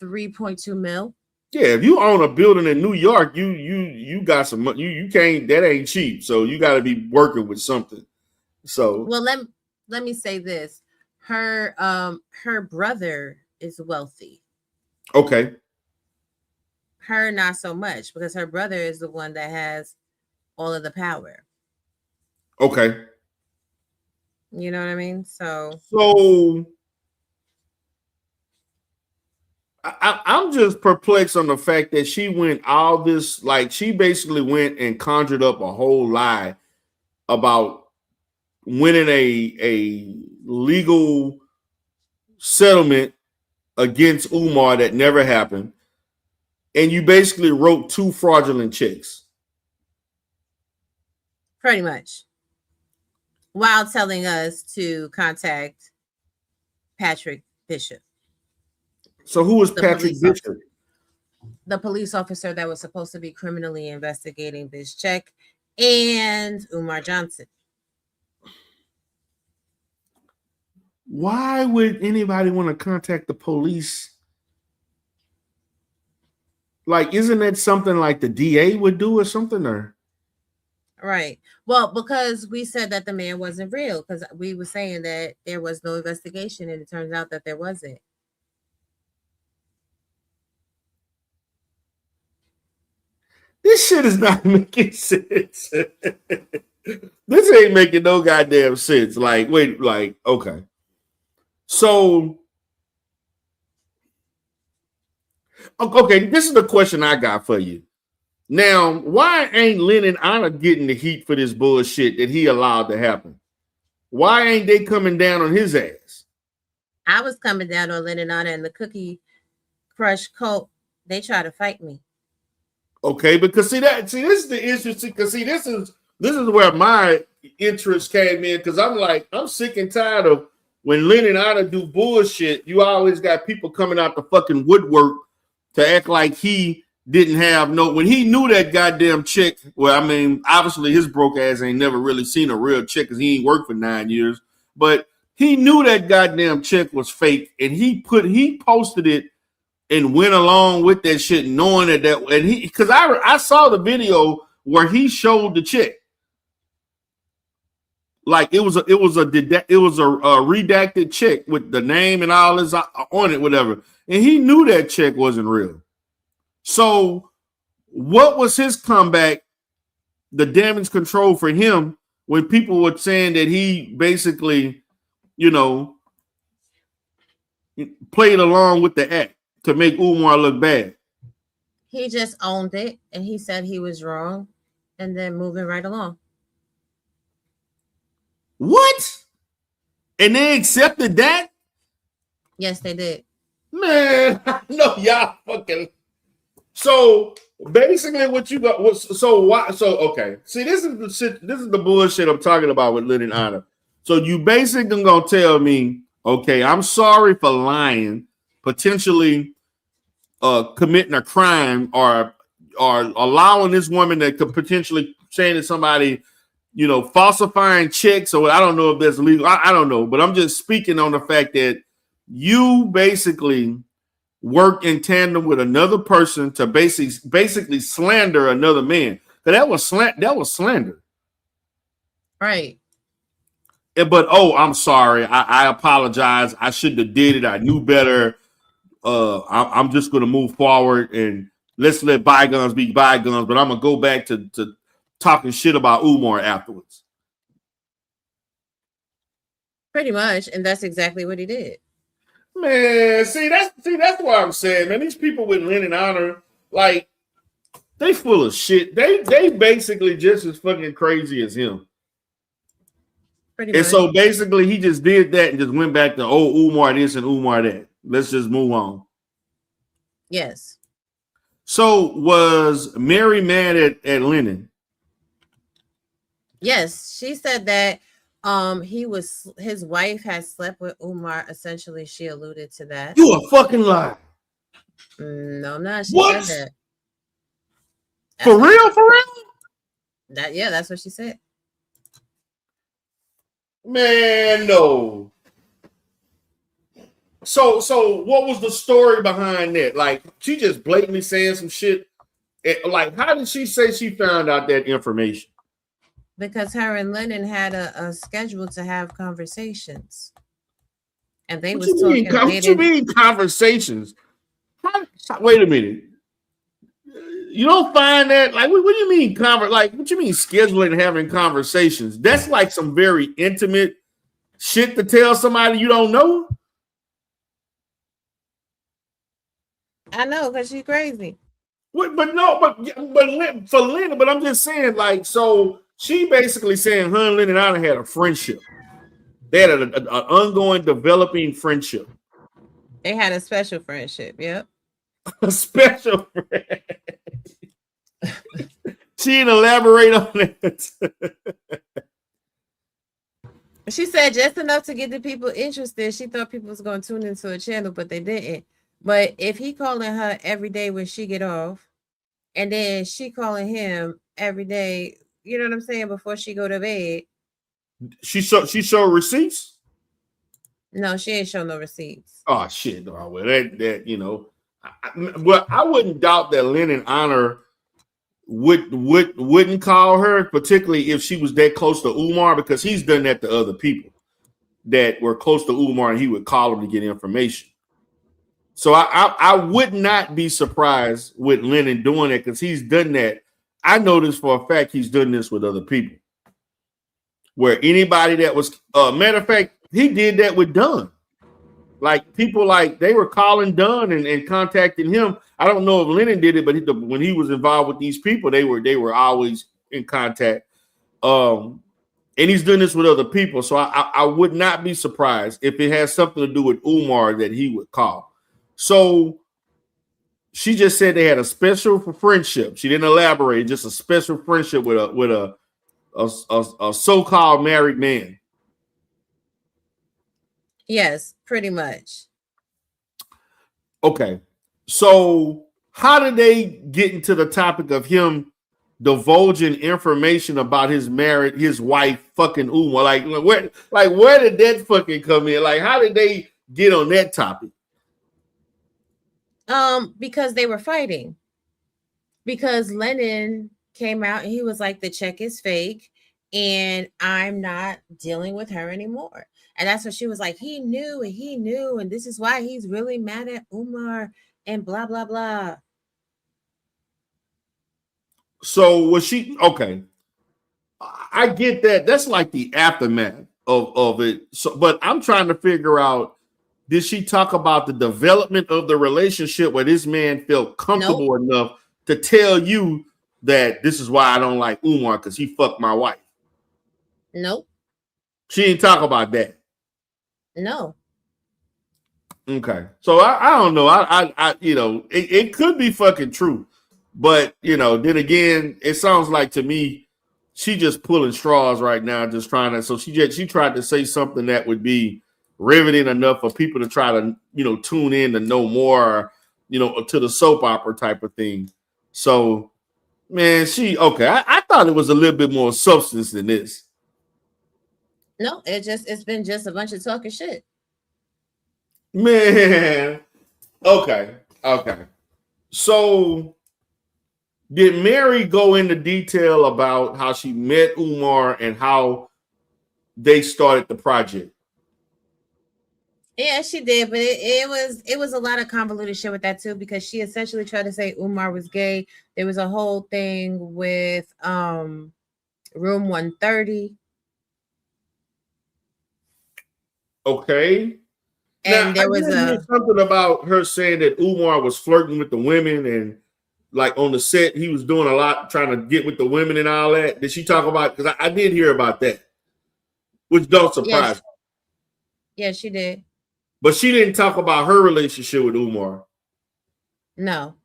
3.2 mil. Yeah, if you own a building in New York, you got some money. You can't, that ain't cheap. So you got to be working with something. So Well, let me say this. Her brother is wealthy. okay, Her not so much because her brother is the one that has all of the power. okay. You know what I mean? So So I'm just perplexed on the fact that she went all this, like she basically went and conjured up a whole lie about winning a legal settlement against Umar that never happened, and you basically wrote two fraudulent checks. pretty much. While telling us to contact Patrick Bishop, So who is the Patrick police officer. Bishop? The police officer that was supposed to be criminally investigating this check, and Umar Johnson. Why would anybody want to contact the police? Like, isn't that something like the DA would do or something? Or Right. Well, because we said that the man wasn't real, because we were saying that there was no investigation, and it turns out that there wasn't. this shit is not making sense. This ain't making no goddamn sense. Like, wait, like, okay. So, okay, this is the question I got for you. Now, why ain't Lennon Anna getting the heat for this bullshit that he allowed to happen? Why ain't they coming down on his ass? I was coming down on Lennon Anna and the Cookie Crush cult. They try to fight me. Okay, because this is the interesting. Because this is where my interest came in. Because I'm sick and tired of when Lennon Anna do bullshit. You always got people coming out the fucking woodwork to act like he didn't have no. When he knew that goddamn chick. Well, I mean, obviously his broke ass ain't never really seen a real chick because he ain't worked for 9 years. But he knew that goddamn chick was fake, and he posted it and went along with that shit, knowing that and he, because I saw the video where he showed the chick, like it was a redacted chick with the name and all this on it, whatever, and he knew that chick wasn't real. So, what was his comeback? The damage control for him when people were saying that he basically, played along with the act to make Umar look bad. He just owned it and he said he was wrong and then moving right along. What? And they accepted that? Yes, they did. Man, no, y'all fucking. So Basically, what you got was so why? So okay, see, this is the shit. This is the bullshit I'm talking about with Lynn and Anna. So you basically gonna tell me, okay, I'm sorry for lying, potentially committing a crime, or allowing this woman that could potentially saying to somebody, you know, falsifying checks, or I don't know if that's legal. I don't know, but I'm just speaking on the fact that you basically work in tandem with another person to basically slander another man. That was slander. Right. But I'm sorry. I apologize. I shouldn't have did it. I knew better. I'm just gonna move forward and let's let bygones be bygones. But I'm gonna go back to talking shit about Umar afterwards. Pretty much, and that's exactly what he did. Man, that's what I'm saying, man. These people with Lynn and Honor, like, they full of shit. They basically just as fucking crazy as him. Pretty and much. So basically he just did that and just went back to Umar this and Umar that. Let's just move on. Yes. So was Mary mad at Lennon? Yes, she said that his wife had slept with Umar. Essentially, she alluded to that. You a fucking lie. No, I'm not. She What? said that. For real? That's what she said. Man, no. So what was the story behind that? Like, she just blatantly saying some shit. Like, how did she say she found out that information? Because her and Lennon had a schedule to have conversations, and they was talking. What you mean conversations? Wait a minute. You don't find that, like, what do you mean like, what you mean scheduling and having conversations? That's like some very intimate shit to tell somebody you don't know. I know, because she's crazy. But for Lynn, but I'm just saying, like, so she basically saying her and Lynn and Anna had a friendship. They had an ongoing developing friendship. They had a special friendship. Yep. A special friend. She didn't elaborate on it. She said just enough to get the people interested. She thought people was going to tune into a channel, but they didn't. But if he calling her every day when she get off, and then she calling him every day, you know what I'm saying, before she go to bed. She showed receipts? No, she ain't show no receipts. Oh shit! Oh, well, that you know, I wouldn't doubt that Lynn and Honor wouldn't call her, particularly if she was that close to Umar, because he's done that to other people that were close to Umar, and he would call them to get information. So I would not be surprised with Lennon doing that, because he's done that. I know this for a fact. He's done this with other people. Where anybody that was, matter of fact, he did that with Dunn. Like, people, like, they were calling Dunn and contacting him. I don't know if Lennon did it, but when he was involved with these people, they were always in contact. And he's doing this with other people. So I would not be surprised if it has something to do with Umar that he would call. So she just said they had a special friendship. She didn't elaborate, just a special friendship with a so-called married man. Yes, pretty much. Okay. So how did they get into the topic of him divulging information about his wife fucking Umar? Like where did that fucking come in? Like, how did they get on that topic? Because they were fighting. Because Lennon came out and he was like, the check is fake and I'm not dealing with her anymore. And that's what she was like, he knew, and this is why he's really mad at Umar and blah, blah, blah. So was she okay? I get that. That's like the aftermath of it. So, but I'm trying to figure out, did she talk about the development of the relationship where this man felt comfortable enough to tell you that this is why I don't like Umar, because he fucked my wife? Nope. She didn't talk about that. No. Okay. So I don't know. I you know, it could be fucking true. But then again, it sounds like to me she just pulling straws right now, just trying to. So she tried to say something that would be riveting enough for people to try to tune in to know more, to the soap opera type of thing. So man, okay. I thought it was a little bit more substance than this. No, it's been just a bunch of talking shit. Man, okay. So did Mary go into detail about how she met Umar and how they started the project? Yeah, she did, but it was a lot of convoluted shit with that too, because she essentially tried to say Umar was gay. There was a whole thing with room 130. Okay. And Now I there was did hear something about her saying that Umar was flirting with the women, and like on the set he was doing a lot trying to get with the women and all that. Did she talk about? Because I did hear about that, which don't surprise me. Yeah, she did. But she didn't talk about her relationship with Umar. No.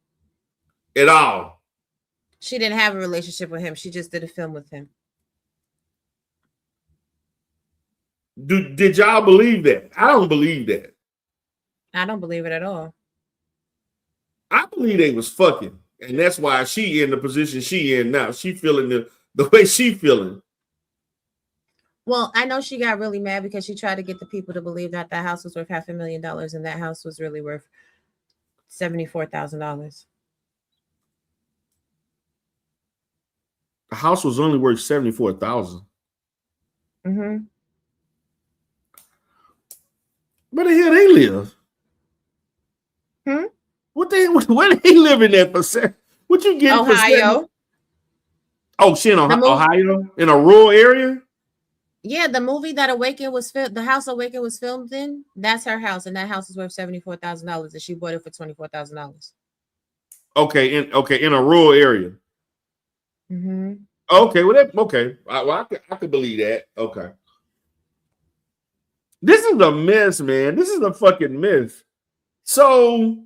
At all. She didn't have a relationship with him. She just did a film with him. Did y'all believe that? I don't believe that. I don't believe it at all. I believe they was fucking, and that's why she in the position she in now. She feeling the way she feeling. Well, I know she got really mad because she tried to get the people to believe that that house was worth $500,000 and that house was really worth $74,000. The house was only worth $74,000. Mm-hmm. Where the hell they live? Where they living at for? What you getting Ohio? For? Oh, she in Ohio, in a rural area. Yeah, the movie that Awaken was the house Awaken was filmed in. That's her house, and that house is worth $74,000, and she bought it for $24,000. Okay, in a rural area. Mm-hmm. Okay, I could believe that. Okay. This is a mess, man. This is a fucking mess. So,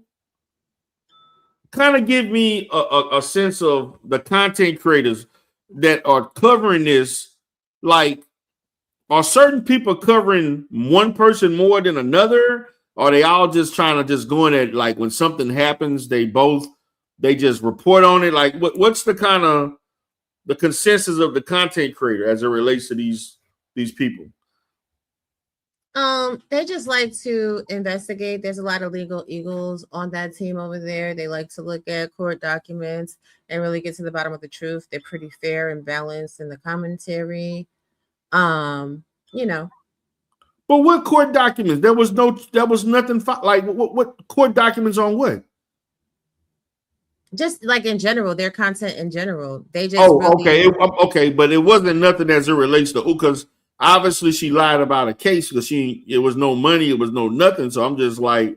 kind of give me a sense of the content creators that are covering this. Like, are certain people covering one person more than another? Or are they all just trying to just go in at, like, when something happens, they just report on it? Like, what's the kind of the consensus of the content creator as it relates to these people? They just like to investigate. There's a lot of legal eagles on that team over there. They like to look at court documents and really get to the bottom of the truth. They're pretty fair and balanced in the commentary. You know. But what court documents? There was nothing like what court documents on what? Just like in general, their content in general. They just okay, but it wasn't nothing as it relates to because obviously she lied about a case because it was no money, it was no nothing. So I'm just like,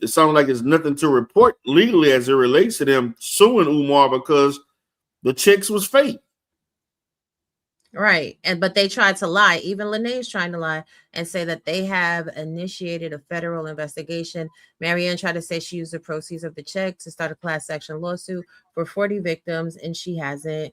it sounds like it's nothing to report legally as it relates to them suing Umar because the chicks was fake. Right. But they tried to lie. Even Lene's trying to lie and say that they have initiated a federal investigation. Marianne tried to say she used the proceeds of the check to start a class action lawsuit for 40 victims, and she hasn't.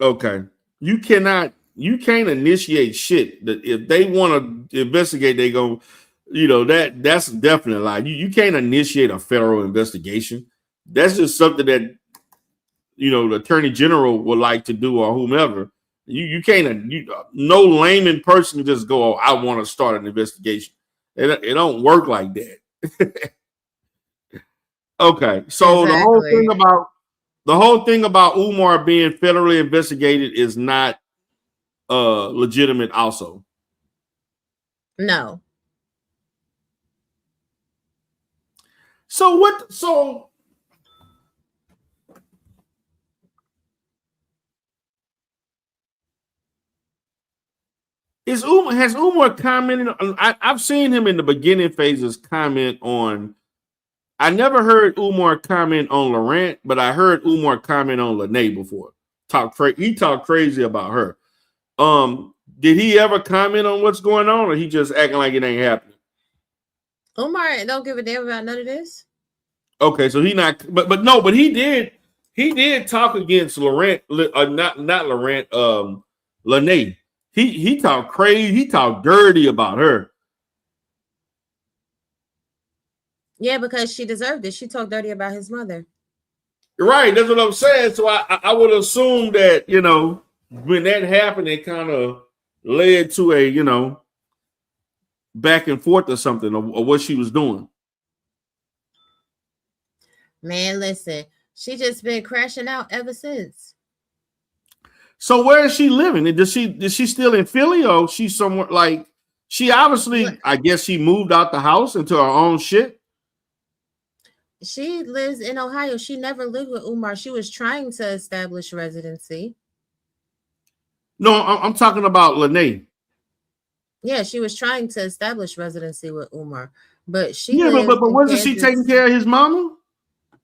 Okay. You can't initiate shit. That if they want to investigate, they go, that's definitely a lie. You can't initiate a federal investigation. That's just something that the attorney general would like to do or whomever. You can't. No layman person can just go, I want to start an investigation. It don't work like that. Okay, so exactly. The whole thing about Umar being federally investigated is not legitimate. Also, no. So what? So. Has Umar commented on? I've seen him in the beginning phases comment on. I never heard Umar comment on Laurent, but I heard Umar comment on Lene before. He talked crazy about her. Did he ever comment on what's going on, or he just acting like it ain't happening? Umar don't give a damn about none of this. Okay, so he not, but he did talk against Laurent, not Laurent, Lene. He talked crazy, he talked dirty about her. Yeah, because she deserved it. She talked dirty about his mother. Right, that's what I'm saying. So I would assume that, you know, when that happened, it kind of led to a, you know, back and forth or something of what she was doing. Man, listen, she just been crashing out ever since. So where is she living? Is she still in Philly, or she somewhere like she obviously, I guess she moved out the house into her own shit? She lives in Ohio. She never lived with Umar. She was trying to establish residency. No, I'm talking about Lene. Yeah, she was trying to establish residency with Umar, but she Yeah, lives but in wasn't she Kansas. taking care of his mama?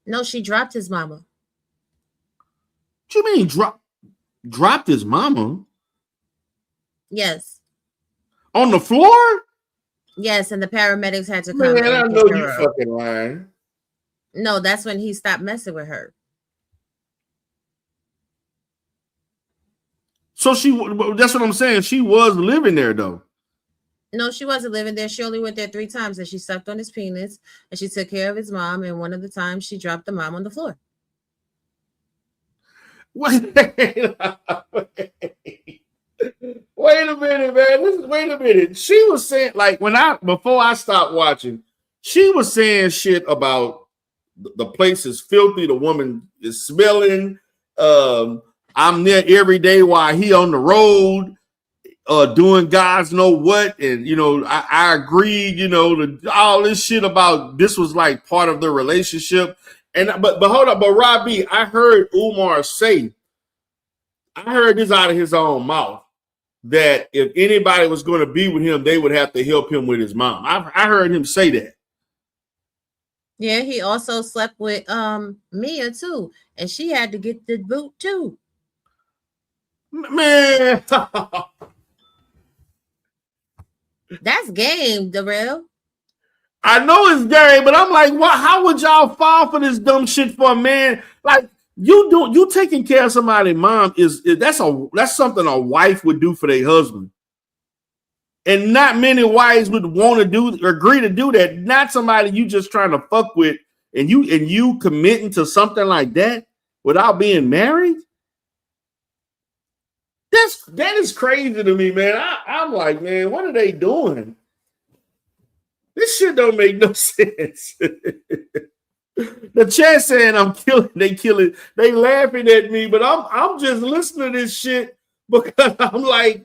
No, she dropped his mama. What you mean dropped his mama? Yes. On the floor? Yes, and the paramedics had to come. Man, and I pick know her you up. fucking lying. No, that's when he stopped messing with her. So that's what I'm saying. She was living there though. No, she wasn't living there. She only went there 3 times, and she sucked on his penis, and she took care of his mom. And one of the times, she dropped the mom on the floor. Wait a minute, man. Wait a minute. She was saying, like, before I stopped watching, she was saying shit about the place is filthy, the woman is smelling. I'm there every day while he on the road, doing God's know what. And you know, I agreed, you know, to all this shit about this was like part of the relationship. And but hold up, but Robbie, I heard Umar say, I heard this out of his own mouth, that if anybody was going to be with him, they would have to help him with his mom. I heard him say that. Yeah, he also slept with Mia too, and she had to get the boot too. Man, that's game, Darrell. I know it's gay, but I'm like, what? How would y'all fall for this dumb shit for a man? Like you taking care of somebody's mom that's something a wife would do for their husband, and not many wives would want to agree to do that. Not somebody you just trying to fuck with, and you committing to something like that without being married. That is crazy to me, man. I'm like, man, what are they doing? This shit don't make no sense. The chat saying they laughing at me, but I'm just listening to this shit because I'm like,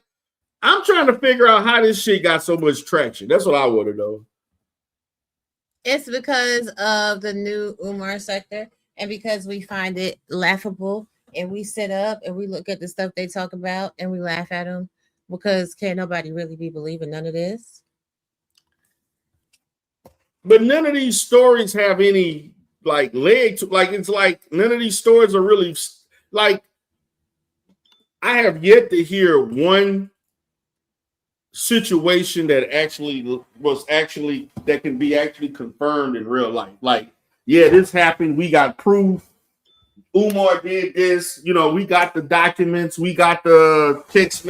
I'm trying to figure out how this shit got so much traction. That's what I want to know. It's because of the new Umar sector, and because we find it laughable, and we sit up and we look at the stuff they talk about and we laugh at them, because can't nobody really be believing none of this. But none of these stories have any like leg to, like, it's like none of these stories are really like, I have yet to hear one situation that can be actually confirmed in real life. Like, yeah, this happened. We got proof. Umar did this. You know, we got the documents. We got the text.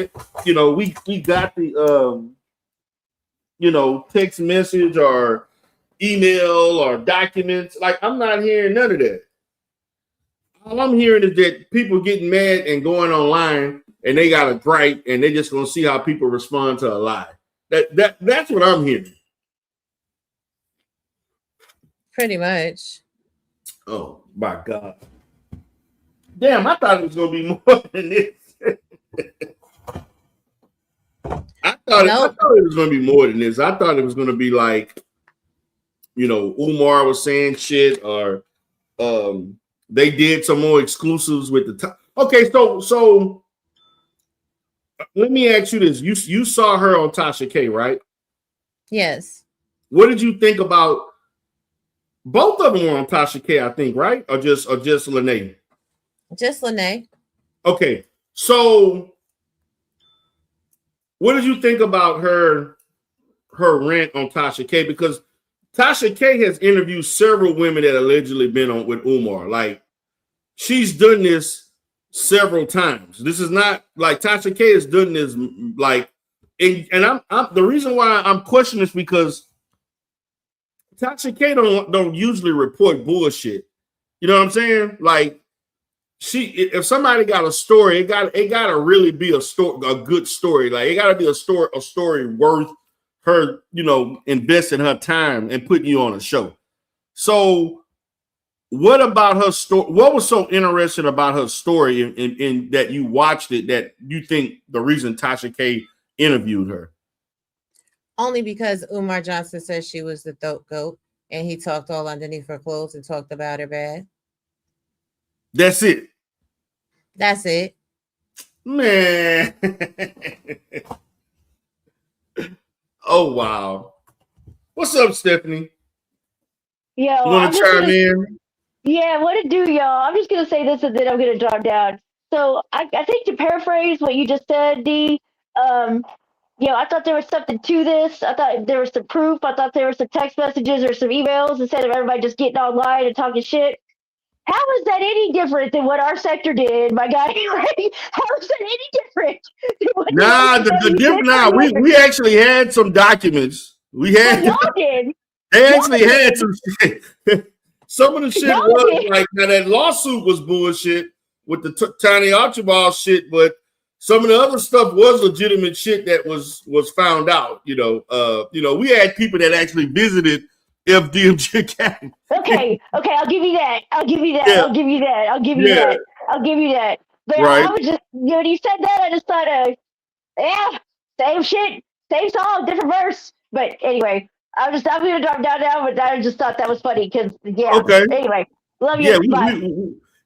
You know, we got the text message or email or documents. Like, I'm not hearing none of that. All I'm hearing is that people getting mad and going online and they got a gripe and they just gonna see how people respond to a lie. That's what I'm hearing. Pretty much. Oh my God. Damn, I thought it was gonna be more than this. I thought it was gonna be more than this. I thought it was gonna be like, Umar was saying shit, or they did some more exclusives with the top. Okay, so let me ask you this. You saw her on Tasha K, right? Yes. What did you think about both of them were on Tasha K, I think, right? Or just Lene? Just Lene. Okay. So what did you think about her rant on Tasha K? Because Tasha K has interviewed several women that allegedly been on with Umar. Like, she's done this several times. This is not like Tasha K has done this like, and I'm the reason why I'm questioning this because Tasha K don't usually report bullshit. You know what I'm saying? Like, if somebody got a story, it gotta really be a good story. Like, it gotta be a story worth her, investing her time and putting you on a show. So, what about her story? What was so interesting about her story in that you watched it that you think the reason Tasha K interviewed her? Only because Umar Johnson said she was the throat goat, and he talked all underneath her clothes and talked about her bad. That's it. That's it. Man. Oh, wow. What's up, Stephanie? Yo, you want to chime in? Yeah, what it do, y'all? I'm just going to say this and then I'm going to drop down. So I think to paraphrase what you just said, D, I thought there was something to this. I thought there was some proof. I thought there were some text messages or some emails instead of everybody just getting online and talking shit. How is that any different than what our sector did, my guy? Right? How is that any different? We actually had some documents. We had. Y'all did. They actually had some shit. Some of the shit was like, now that lawsuit was bullshit with the Tiny Archibald shit, but some of the other stuff was legitimate shit that was found out. We had people that actually visited FDMG Academy. Okay, I'll give you that. I'll give you that. Yeah. I'll give you that. I'll give you that. I'll give you that. But right. I was just, when you said that, I just thought, same shit, same song, different verse. But anyway, I'm going to drop down now, but I just thought that was funny because, Okay. Anyway, love you.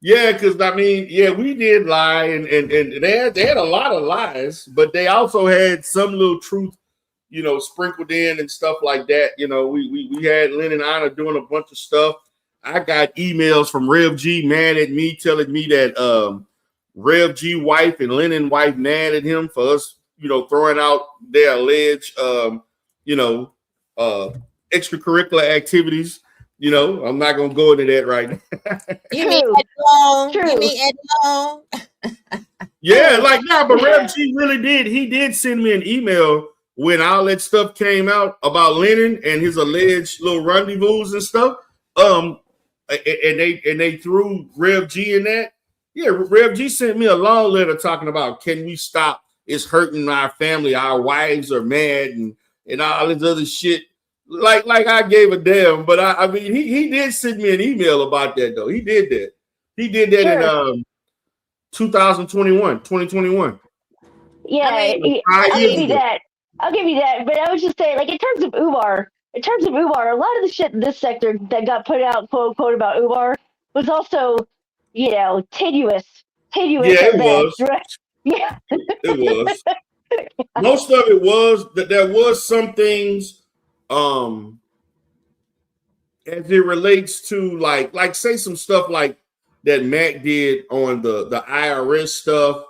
Because we did lie, and they had a lot of lies, but they also had some little truth, sprinkled in and stuff like that. We had Lynn and Anna doing a bunch of stuff. I got emails from Rev G mad at me, telling me that Rev G wife and Lennon wife mad at him for us, throwing out their alleged, extracurricular activities. I'm not gonna go into that right now. You mean Ed Long? You mean Ed Long? Yeah, but Rev G really did. He did send me an email when all that stuff came out about Lennon and his alleged little rendezvous and stuff. And they threw Rev G in that. Yeah, Rev G sent me a long letter talking about, can we stop? It's hurting our family. Our wives are mad and all this other shit. Like I gave a damn, but I mean he did send me an email about that though. He did that. He did that in 2021. Yeah, I'll give you that. But I was just saying, like, in terms of Umar, a lot of the shit in this sector that got put out, quote unquote, about Umar was also, tenuous. Yeah, it was. Right? Yeah, it was. Most of it was that there was some things. As it relates to like say some stuff like that Mac did on the IRS stuff,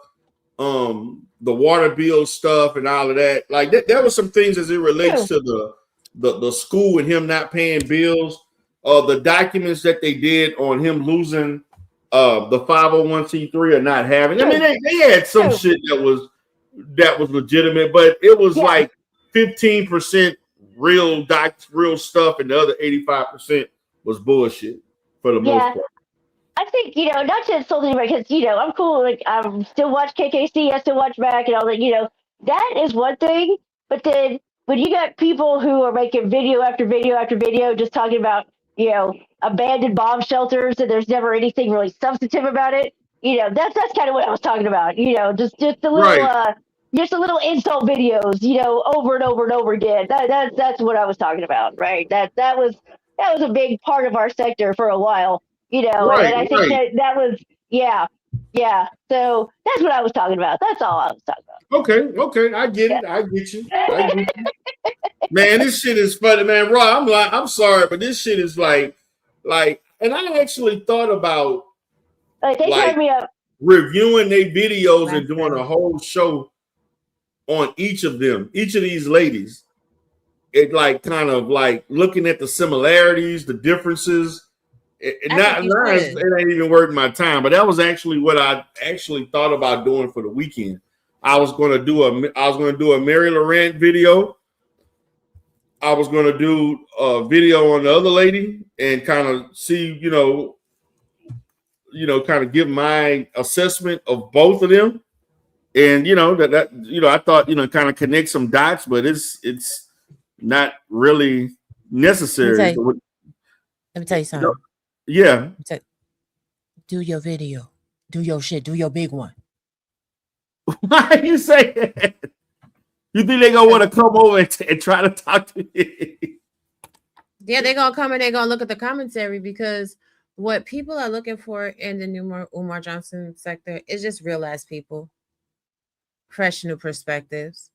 the water bill stuff and all of that. Like there was some things as it relates to the school and him not paying bills, the documents that they did on him losing the 501c3 or not having. I mean, they had some shit that was legitimate, but it was like 15% real stuff, and the other 85% was bullshit for the most part. I think, not to insult anybody, because, I'm cool. Like, I still watch KKC, I still watch Mac and all that, that is one thing. But then when you got people who are making video after video after video just talking about, abandoned bomb shelters and there's never anything really substantive about it, that's kind of what I was talking about, just a little, just a little insult videos, over and over and over again. That's what I was talking about, right? That was a big part of our sector for a while, and I think that was, yeah. So that's what I was talking about. That's all I was talking about. Okay, I get it. I get you. Man, this shit is funny, man. Raw, I'm sorry, but this shit is like, and I actually thought about they turned me up. Reviewing their videos and doing a whole show on each of these ladies. it like kind of like looking at the similarities, the differences. It ain't even worth my time, but that was actually what I actually thought about doing for the weekend. I was going to do a Mary Laurent video. I was going to do a video on the other lady and kind of see, kind of give my assessment of both of them. And I thought, kind of connect some dots, but it's not really necessary. Let me tell you something. Yeah. Do your video. Do your shit. Do your big one. Why you say that? You think they're going to want to come over and try to talk to me? Yeah, they're going to come and they're going to look at the commentary, because what people are looking for in the new Umar Johnson sector is just real ass people. Fresh new perspectives.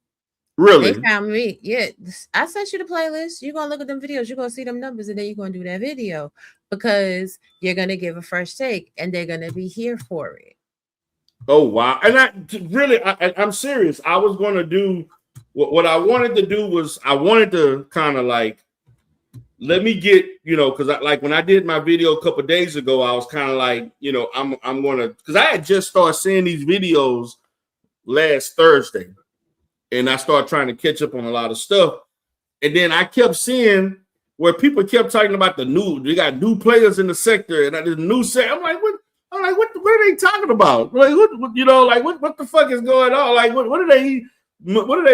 Really? They found me. Yeah, I sent you the playlist. You're going to look at them videos. You're going to see them numbers, and then you're going to do that video, because you're going to give a fresh take and they're going to be here for it. Oh, wow. And I'm serious. I was going to do what I wanted to do was I wanted to kind of like, let me get, because when I did my video a couple of days ago, I was kind of like, I'm going to, because I had just started seeing these videos last Thursday. And I started trying to catch up on a lot of stuff. And then I kept seeing where people kept talking about they got new players in the sector and the new set. I'm like, what are they talking about? Like, what the fuck is going on? Like, what are they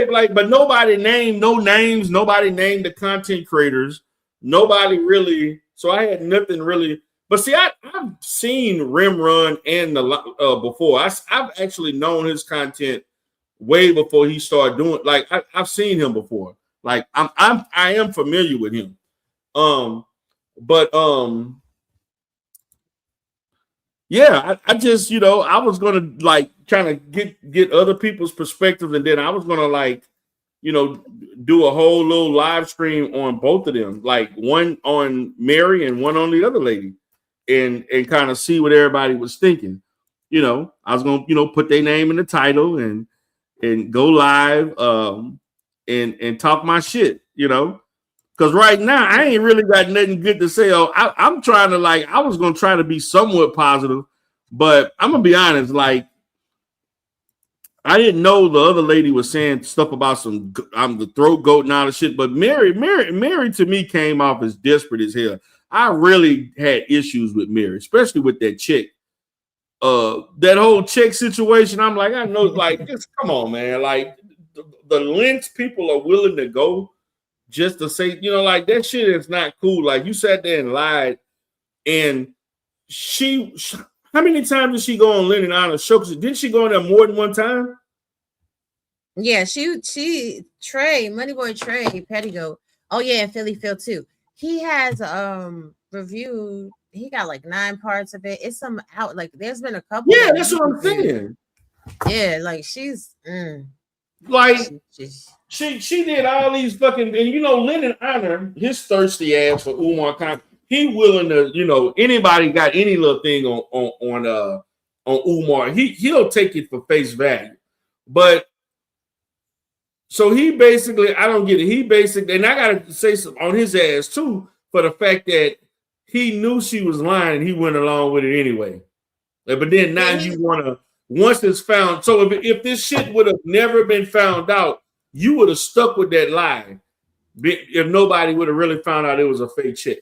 like? But nobody named no names. Nobody named the content creators. Nobody really. So I had nothing really. But see, I've seen Rim Run and before. I've actually known his content way before he started doing. Like I've seen him before. Like I am familiar with him. Yeah, I just, I was gonna like trying to get other people's perspectives, and then I was gonna like, do a whole little live stream on both of them, like one on Mary and one on the other lady, and kind of see what everybody was thinking. I was gonna, put their name in the title and go live, and talk my shit, because right now I ain't really got nothing good to say. I'm trying to I was gonna try to be somewhat positive, but I'm gonna be honest, I didn't know the other lady was saying stuff about I'm the throat goat and all the shit. But Mary to me came off as desperate as hell. I really had issues with Mary, especially with that chick. That whole chick situation. I'm like, I know, just come on, man. Like the lengths people are willing to go just to say, that shit is not cool. Like you sat there and lied, and how many times did she go on Lennon Honor show? Didn't she go on there more than one time? Yeah, she Trey, Moneyboy Trey, Pettigoat. Oh yeah, and Philly Phil too. He has reviewed. He got like 9 parts of it. It's some out. Like there's been a couple. Yeah, that's what I'm saying. Yeah, like she's she did all these fucking, and Lennon Honor, his thirsty ass for Umar Khan. He willing to, anybody got any little thing on Umar, he'll take it for face value. But so he basically, I don't get it. He basically, and I gotta say something on his ass too, for the fact that he knew she was lying and he went along with it anyway. But then now you wanna, once it's found, so if this shit would have never been found out, you would have stuck with that lie if nobody would have really found out it was a fake chick.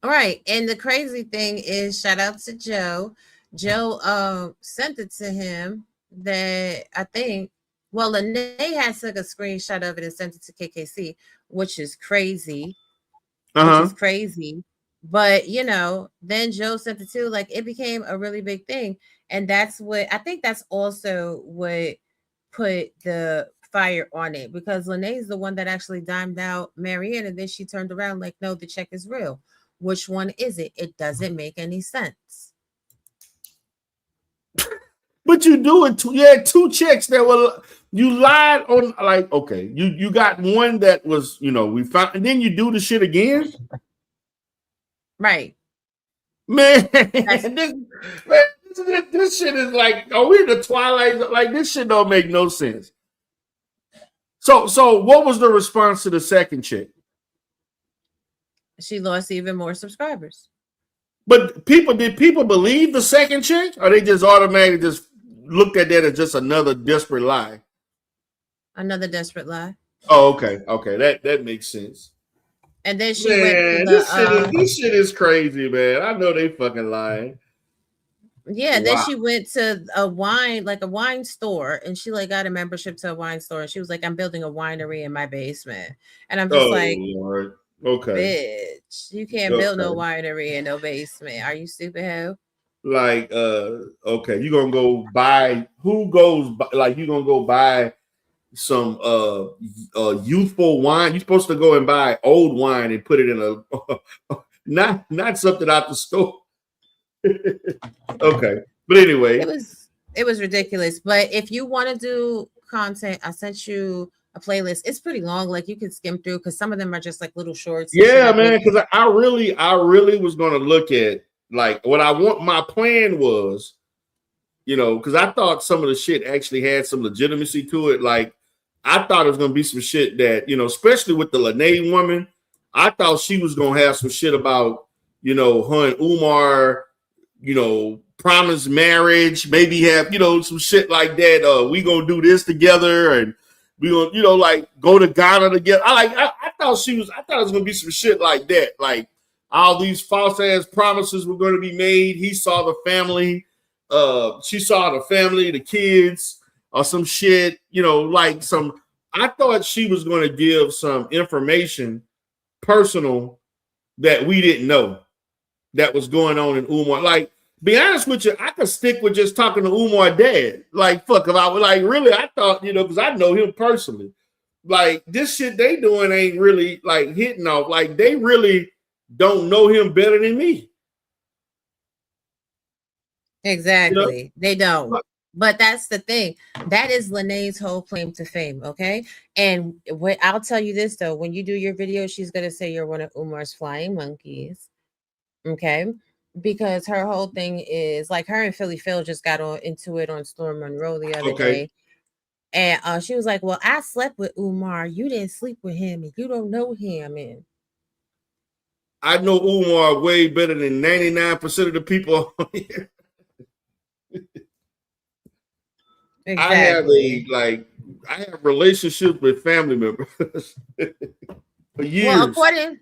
All right. And the crazy thing is, shout out to Joe. Joe sent it to him that I think, well, Lene had took a screenshot of it and sent it to KKC, which is crazy. Which is crazy. But, then Joe sent it too. Like, it became a really big thing. And that's what, I think that's also what put the fire on it, because Lene's the one that actually dimed out Marianne, and then she turned around like, no, the check is real. Which one is it? It doesn't make any sense. But you do it. You had 2 checks that were, you lied on, like, okay, you got one that was, we found, and then you do the shit again. Right. Man, this shit is like, are we in the twilight? Like, this shit don't make no sense. So what was the response to the second chick? She lost even more subscribers. But did people believe the second chick, or they just automatically just looked at that as just another desperate lie? Another desperate lie. Oh, okay, that makes sense. And then she went to Man, this shit is crazy, man. I know they fucking lying. Yeah, wow. Then she went to a wine store, and she like got a membership to a wine store, and she was like, I'm building a winery in my basement. And I'm just like, Lord. Okay. Bitch, you can't build no winery in no basement. Are you stupid, hell? Like, okay, you gonna go buy you gonna go buy some youthful wine. You're supposed to go and buy old wine and put it in a not something out the store. Okay, but anyway, it was ridiculous. But if you want to do content, I sent you a playlist. It's pretty long, like you can skim through because some of them are just like little shorts. Yeah, man, because I really was gonna look at like what I want. My plan was, because I thought some of the shit actually had some legitimacy to it. Like I thought it was gonna be some shit that, especially with the Lene woman, I thought she was gonna have some shit about, her and Umar, promise marriage, maybe have, some shit like that. We gonna do this together, and we gonna, like go to Ghana together. I thought it was gonna be some shit like that. Like all these false ass promises were gonna be made. He saw the family, she saw the family, the kids, or some shit, like some. I thought she was gonna give some information personal that we didn't know that was going on in Umar. Like, be honest with you, I could stick with just talking to Umar dad. Like, fuck, if I was like, really, I thought, because I know him personally. Like, this shit they doing ain't really like hitting off. Like, they really don't know him better than me. Exactly. They don't. But that's the thing. That is Lene's whole claim to fame. Okay. And I'll tell you this though, when you do your video, she's gonna say you're one of Umar's flying monkeys. Okay. Because her whole thing is like her and Philly Phil just got into it on Storm Monroe the other day. And she was like, well, I slept with Umar. You didn't sleep with him and you don't know him. And I know Umar way better than 99% of the people on here. Exactly. I have relationships with family members for years. Well,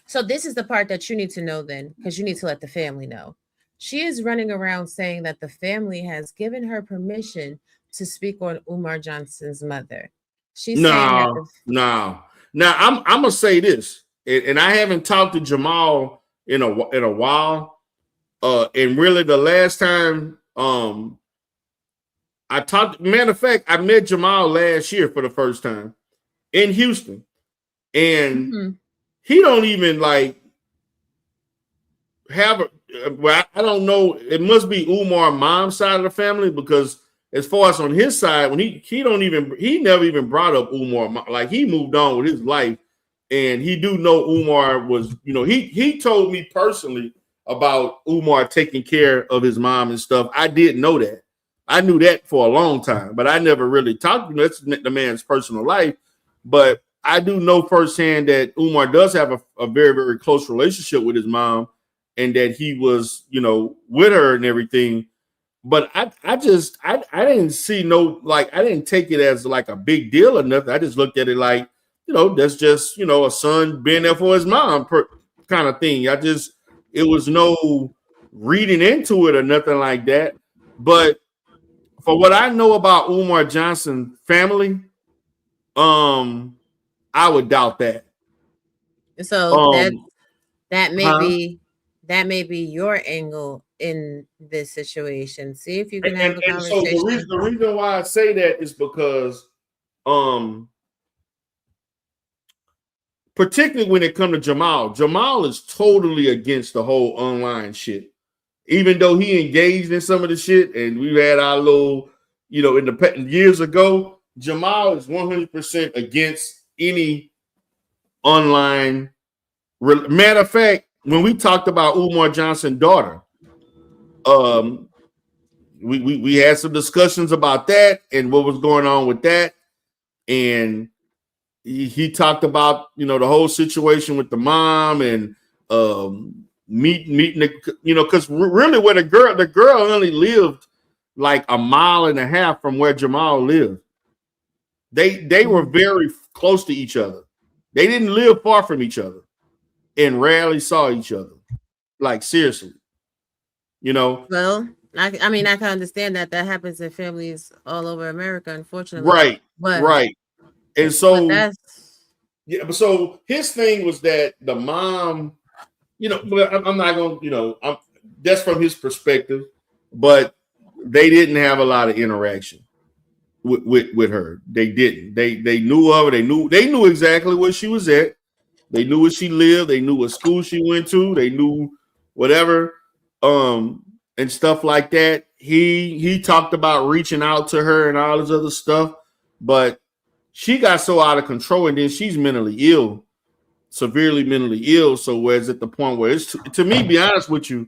so this is the part that you need to know then, because you need to let the family know. She is running around saying that the family has given her permission to speak on Umar Johnson's mother. She's saying that Now I'm gonna say this, and I haven't talked to Jamal in a while. And really the last time I talked, matter of fact, I met Jamal last year for the first time in Houston, and he don't even like have well, I don't know. It must be Umar's mom's side of the family, because as far as on his side, when he never even brought up Umar. Like he moved on with his life, and he do know Umar was, he told me personally about Umar taking care of his mom and stuff. I didn't know that. I knew that for a long time, but I never really talked. That's the man's personal life. But I do know firsthand that Umar does have a very, very close relationship with his mom, and that he was, with her and everything. But I didn't see I didn't take it as like a big deal or nothing. I just looked at it like, that's just, a son being there for his mom kind of thing. It was no reading into it or nothing like that. But for what I know about Umar Johnson family, I would doubt that. So that may be your angle in this situation. See if you can have a conversation. So the reason why I say that is because, particularly when it comes to Jamal is totally against the whole online shit. Even though he engaged in some of the shit, and we had our little, in the years ago, Jamal is 100% against any online. Matter of fact, when we talked about Umar Johnson's daughter, we had some discussions about that and what was going on with that, and he talked about, you know, the whole situation with the mom and meeting the, you know, because really where the girl only lived like a mile and a half from where Jamal lived. They were very close to each other. They didn't live far from each other and rarely saw each other. Like seriously, you know. Well, I mean, I can understand that happens in families all over America, unfortunately. Right, But right. And but so that's yeah, but so his thing was that the mom, you know, but I'm not gonna, you know, that's from his perspective, but they didn't have a lot of interaction with her. They didn't. They knew of her. They knew exactly where she was at. They knew where she lived. They knew what school she went to. They knew whatever, and stuff like that. He talked about reaching out to her and all this other stuff, but she got so out of control, and then she's mentally ill, severely mentally ill. So where's at the point where it's to me, be honest with you,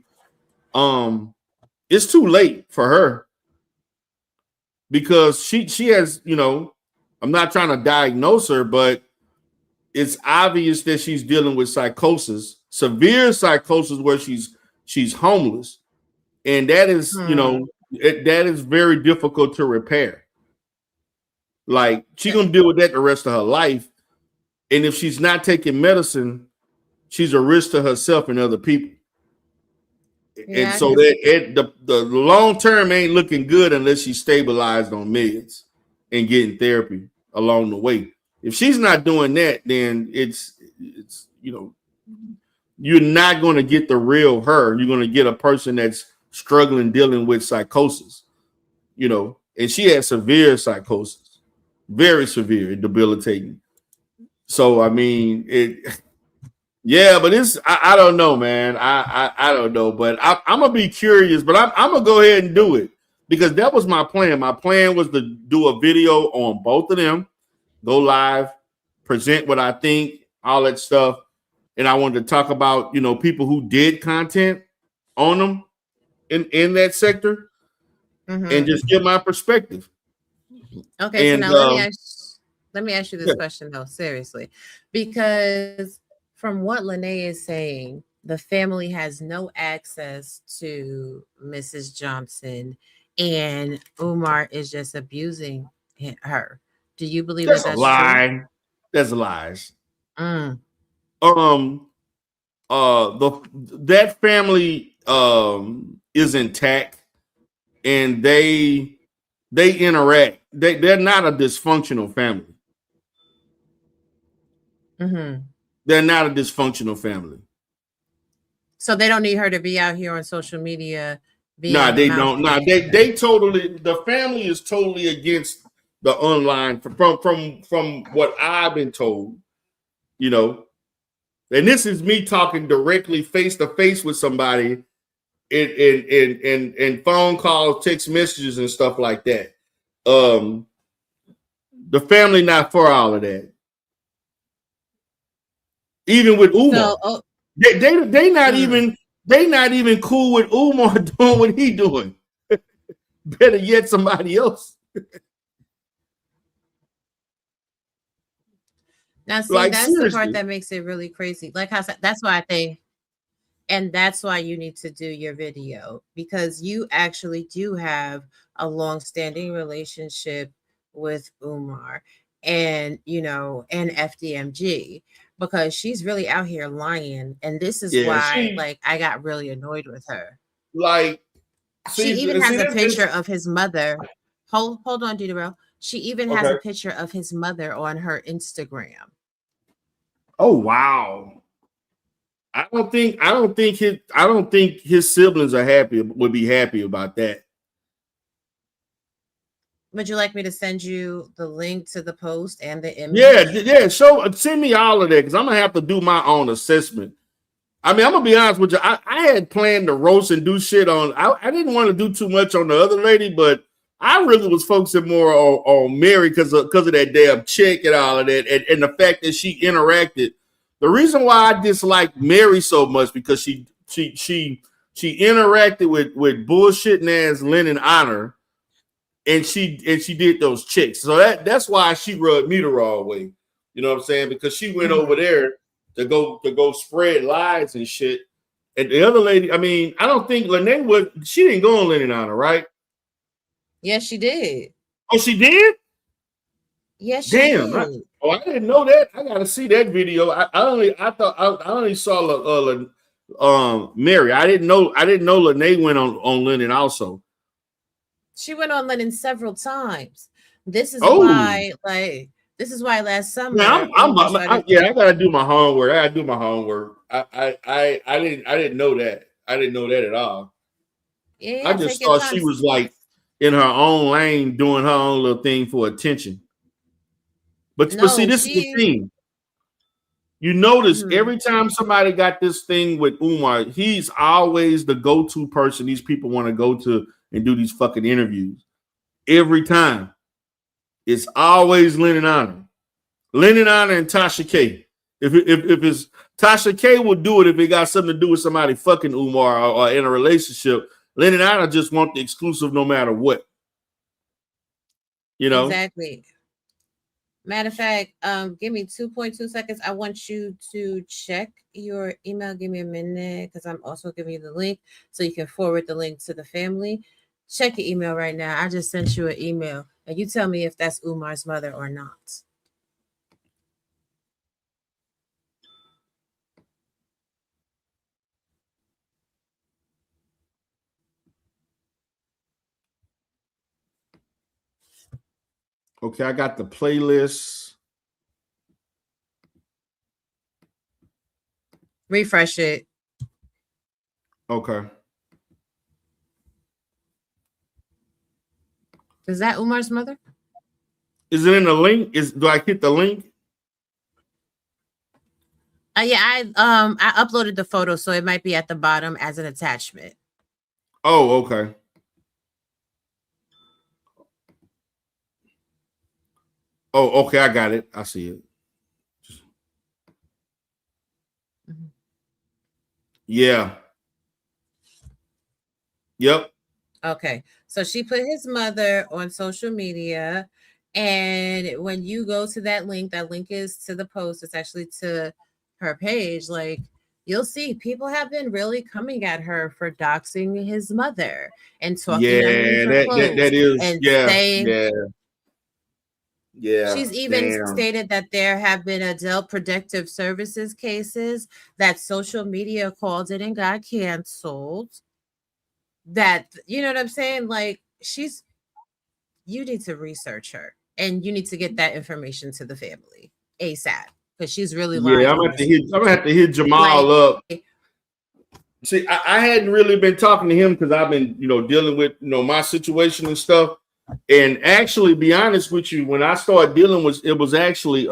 it's too late for her because she has, you know, I'm not trying to diagnose her, but it's obvious that she's dealing with psychosis, severe psychosis, where she's homeless, and that is, you know, that is very difficult to repair. Like she's gonna deal with that the rest of her life, and if she's not taking medicine, she's a risk to herself and other people. yeah, And so that the long term ain't looking good unless she's stabilized on meds and getting therapy along the way. If she's not doing that, then it's you know, you're not going to get the real her. You're going to get a person that's struggling dealing with psychosis, you know, and she had severe psychosis, very severe and debilitating. So I mean, yeah, but I don't know, man. I don't know, but I'm gonna be curious, but I'm gonna go ahead and do it because that was my plan. My plan was to do a video on both of them, go live, present what I think, all that stuff, and I wanted to talk about, you know, people who did content on them in that sector, and just give my perspective. Okay, And so now let me ask you this question though, seriously, because from what Lene is saying, the family has no access to Mrs. Johnson, and Umar is just abusing her. Do you believe that's that a that's true? lie. That's lies. Mm. That family is intact, and they interact. They're not a dysfunctional family. They're not a dysfunctional family. So they don't need her to be out here on social media being Nah, the they don't. Nah, mouthpiece. they totally. The family is totally against the online from what I've been told. You know, and this is me talking directly face to face with somebody in phone calls, text messages, and stuff like that. The family not for all of that. Even with Umar, So, they not even cool with Umar doing what he doing. Better yet, somebody else. now see, Like that's the seriously. part that makes it really crazy. Like I said, that's why I think, and that's why you need to do your video, because you actually do have a long-standing relationship with Umar and, you know, and FDMG, because she's really out here lying, and this is Yeah, why, she like, I got really annoyed with her. like She see even has a this picture of his mother. Hold on, Deutero. She even has a okay. picture of his mother on her Instagram. Oh wow. I don't think his siblings would be happy about that. Would you like me to send you the link to the post and the image? Yeah. Send me all of that because I'm gonna have to do my own assessment. I mean, I'm gonna be honest with you. I had planned to roast and do shit on. I didn't want to do too much on the other lady, but I really was focusing more on Mary because of that damn chick and all of that, and the fact that she interacted. The reason why I dislike Mary so much because she interacted with bullshitting ass Lennon Honor, and she did those chicks. So that's why she rubbed me the wrong way. You know what I'm saying? Because she went over there to go spread lies and shit. And the other lady, I mean, I don't think Lene she didn't go on Lennon Honor, right? Yes, she did. Oh, she did? Yes, she Damn. did. I didn't know that. I gotta see that video. I only saw Mary. I didn't know Lene went on Lennon also. She went on Lennon several times. This is Oh. why, last summer, Yeah, I gotta do my homework. I didn't know that. I didn't know that at all. Yeah, I just take your thought time. she was like in her own lane doing her own little thing for attention. But see, this is the thing. You notice every time somebody got this thing with Umar, he's always the go-to person these people want to go to and do these fucking interviews. Every time. It's always Lennon Honor. Lennon Honor and Tasha K. If it's Tasha K will do it if it got something to do with somebody fucking Umar or in a relationship. Lennon Honor just want the exclusive no matter what. You know? Exactly. Matter of fact, give me 2.2 seconds. I want you to check your email. Give me a minute because I'm also giving you the link so you can forward the link to the family. Check your email right now. I just sent you an email and you tell me if that's Umar's mother or not. Okay, I got the playlist. Refresh it. Okay. Is that Umar's mother? Is it in the link? Do I hit the link? Yeah, I uploaded the photo, so it might be at the bottom as an attachment. Oh, okay. Oh, okay, I got it. I see it. Yeah. Yep. Okay. So she put his mother on social media. And when you go to that link is to the post. It's actually to her page. Like, you'll see people have been really coming at her for doxing his mother and talking underneath her clothes. That is, and yeah. She's even stated that there have been adult protective services cases that social media called it and got canceled. That, you know what I'm saying? Like, you need to research her and you need to get that information to the family ASAP because she's really lying. Yeah, I'm gonna have to hit Jamal up. See, I hadn't really been talking to him because I've been, dealing with, my situation and stuff. And actually, be honest with you, when I started dealing with it was actually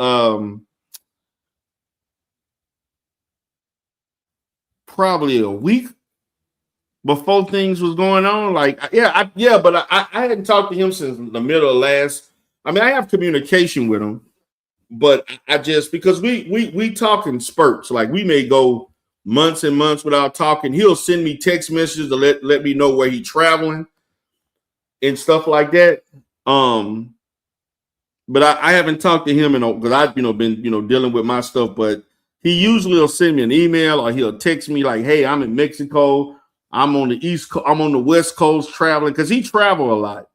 probably a week before things was going on. Like, but I hadn't talked to him since the middle of last. I mean, I have communication with him, but I just because we talk in spurts. Like, we may go months and months without talking. He'll send me text messages to let me know where he's traveling and stuff like that. But I haven't talked to him because I've been dealing with my stuff. But he usually will send me an email or he'll text me like, "Hey, I'm in Mexico. I'm on the East Coast. I'm on the West Coast traveling," because he travel a lot.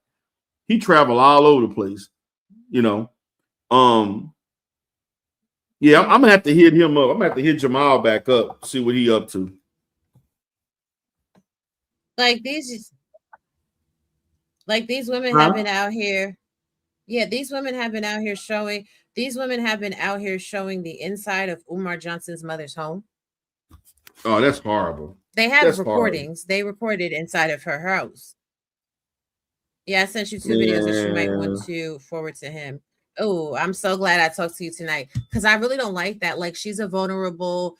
He travel all over the place. Yeah, I'm gonna have to hit him up. I'm gonna have to hit Jamal back up, see what he up to. Like these women have been out here. Yeah, these women have been out here showing the inside of Umar Johnson's mother's home. Oh, that's horrible. They have recordings. Horrible. They recorded inside of her house. Yeah, I sent you 2 videos that you might want to forward to him. Oh, I'm so glad I talked to you tonight because I really don't like that. Like, she's a vulnerable,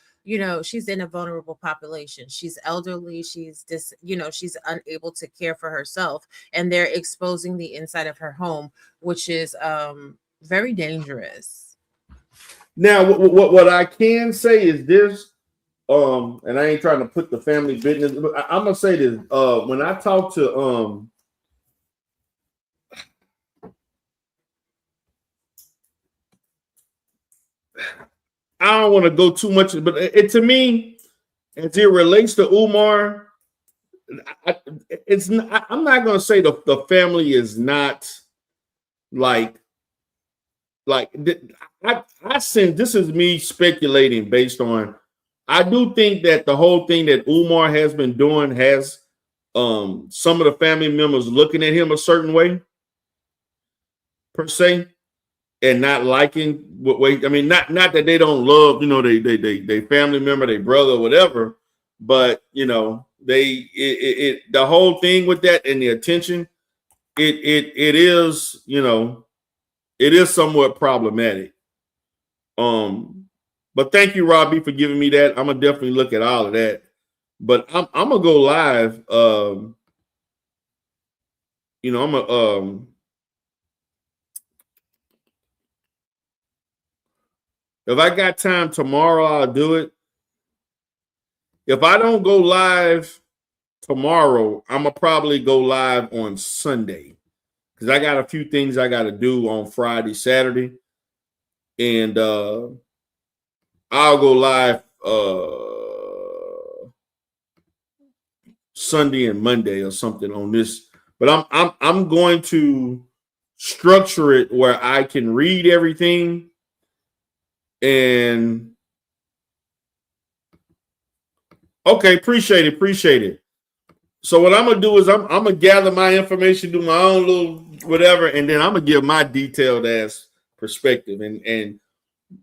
she's in a vulnerable population. She's elderly. She's she's unable to care for herself. And they're exposing the inside of her home, which is very dangerous. Now, what I can say is this, and I ain't trying to put the family business, but I'm gonna say this. When I talk to I don't want to go too much, but it to me, as it relates to Umar, it's not, I'm not going to say the family is not like I sense this is me speculating based on. I do think that the whole thing that Umar has been doing has some of the family members looking at him a certain way, per se, and not liking what way. I mean, not that they don't love, they family member, their brother, whatever, but the whole thing with that and the attention, it is, it is somewhat problematic. But thank you, Robbie, for giving me that. I'm gonna definitely look at all of that. But I'm gonna go live. I'm gonna if I got time tomorrow, I'll do it. If I don't go live tomorrow, I'm gonna probably go live on Sunday because I got a few things I got to do on Friday, Saturday, and I'll go live Sunday and Monday or something on this. But I'm going to structure it where I can read everything and okay, appreciate it. So what I'm gonna do is I'm gonna gather my information, do my own little whatever, and then I'm gonna give my detailed ass perspective. And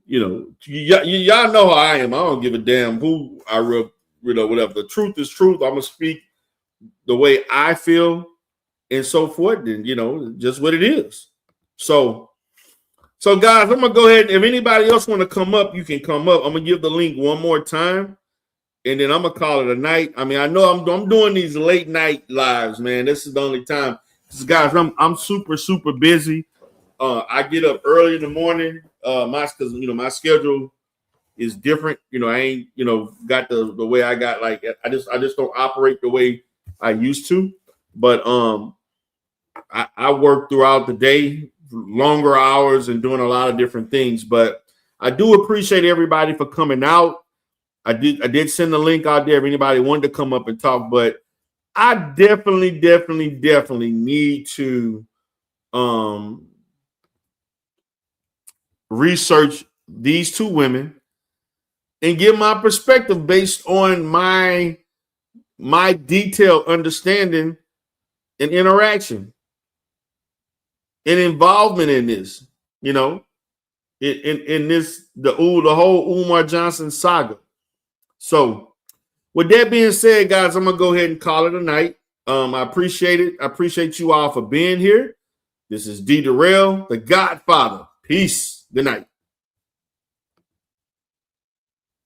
y'all know how I am. I don't give a damn who I whatever. The truth is truth. I'm gonna speak the way I feel and so forth. And just what it is. So guys, I'm gonna go ahead. If anybody else want to come up, you can come up. I'm gonna give the link one more time. And then I'm gonna call it a night. I mean, I know I'm doing these late night lives, man. This is the only time. Guys, I'm super busy. I get up early in the morning. Because my schedule is different. I ain't got the way I got. Like I just don't operate the way I used to. But I work throughout the day, longer hours, and doing a lot of different things. But I do appreciate everybody for coming out. I did send the link out there if anybody wanted to come up and talk, but I definitely need to research these two women and give my perspective based on my detailed understanding and interaction and involvement in this, in this the whole Umar Johnson saga. So, with that being said, guys, I'm going to go ahead and call it a night. I appreciate it. I appreciate you all for being here. This is D. Durrell, the Godfather. Peace. Good night.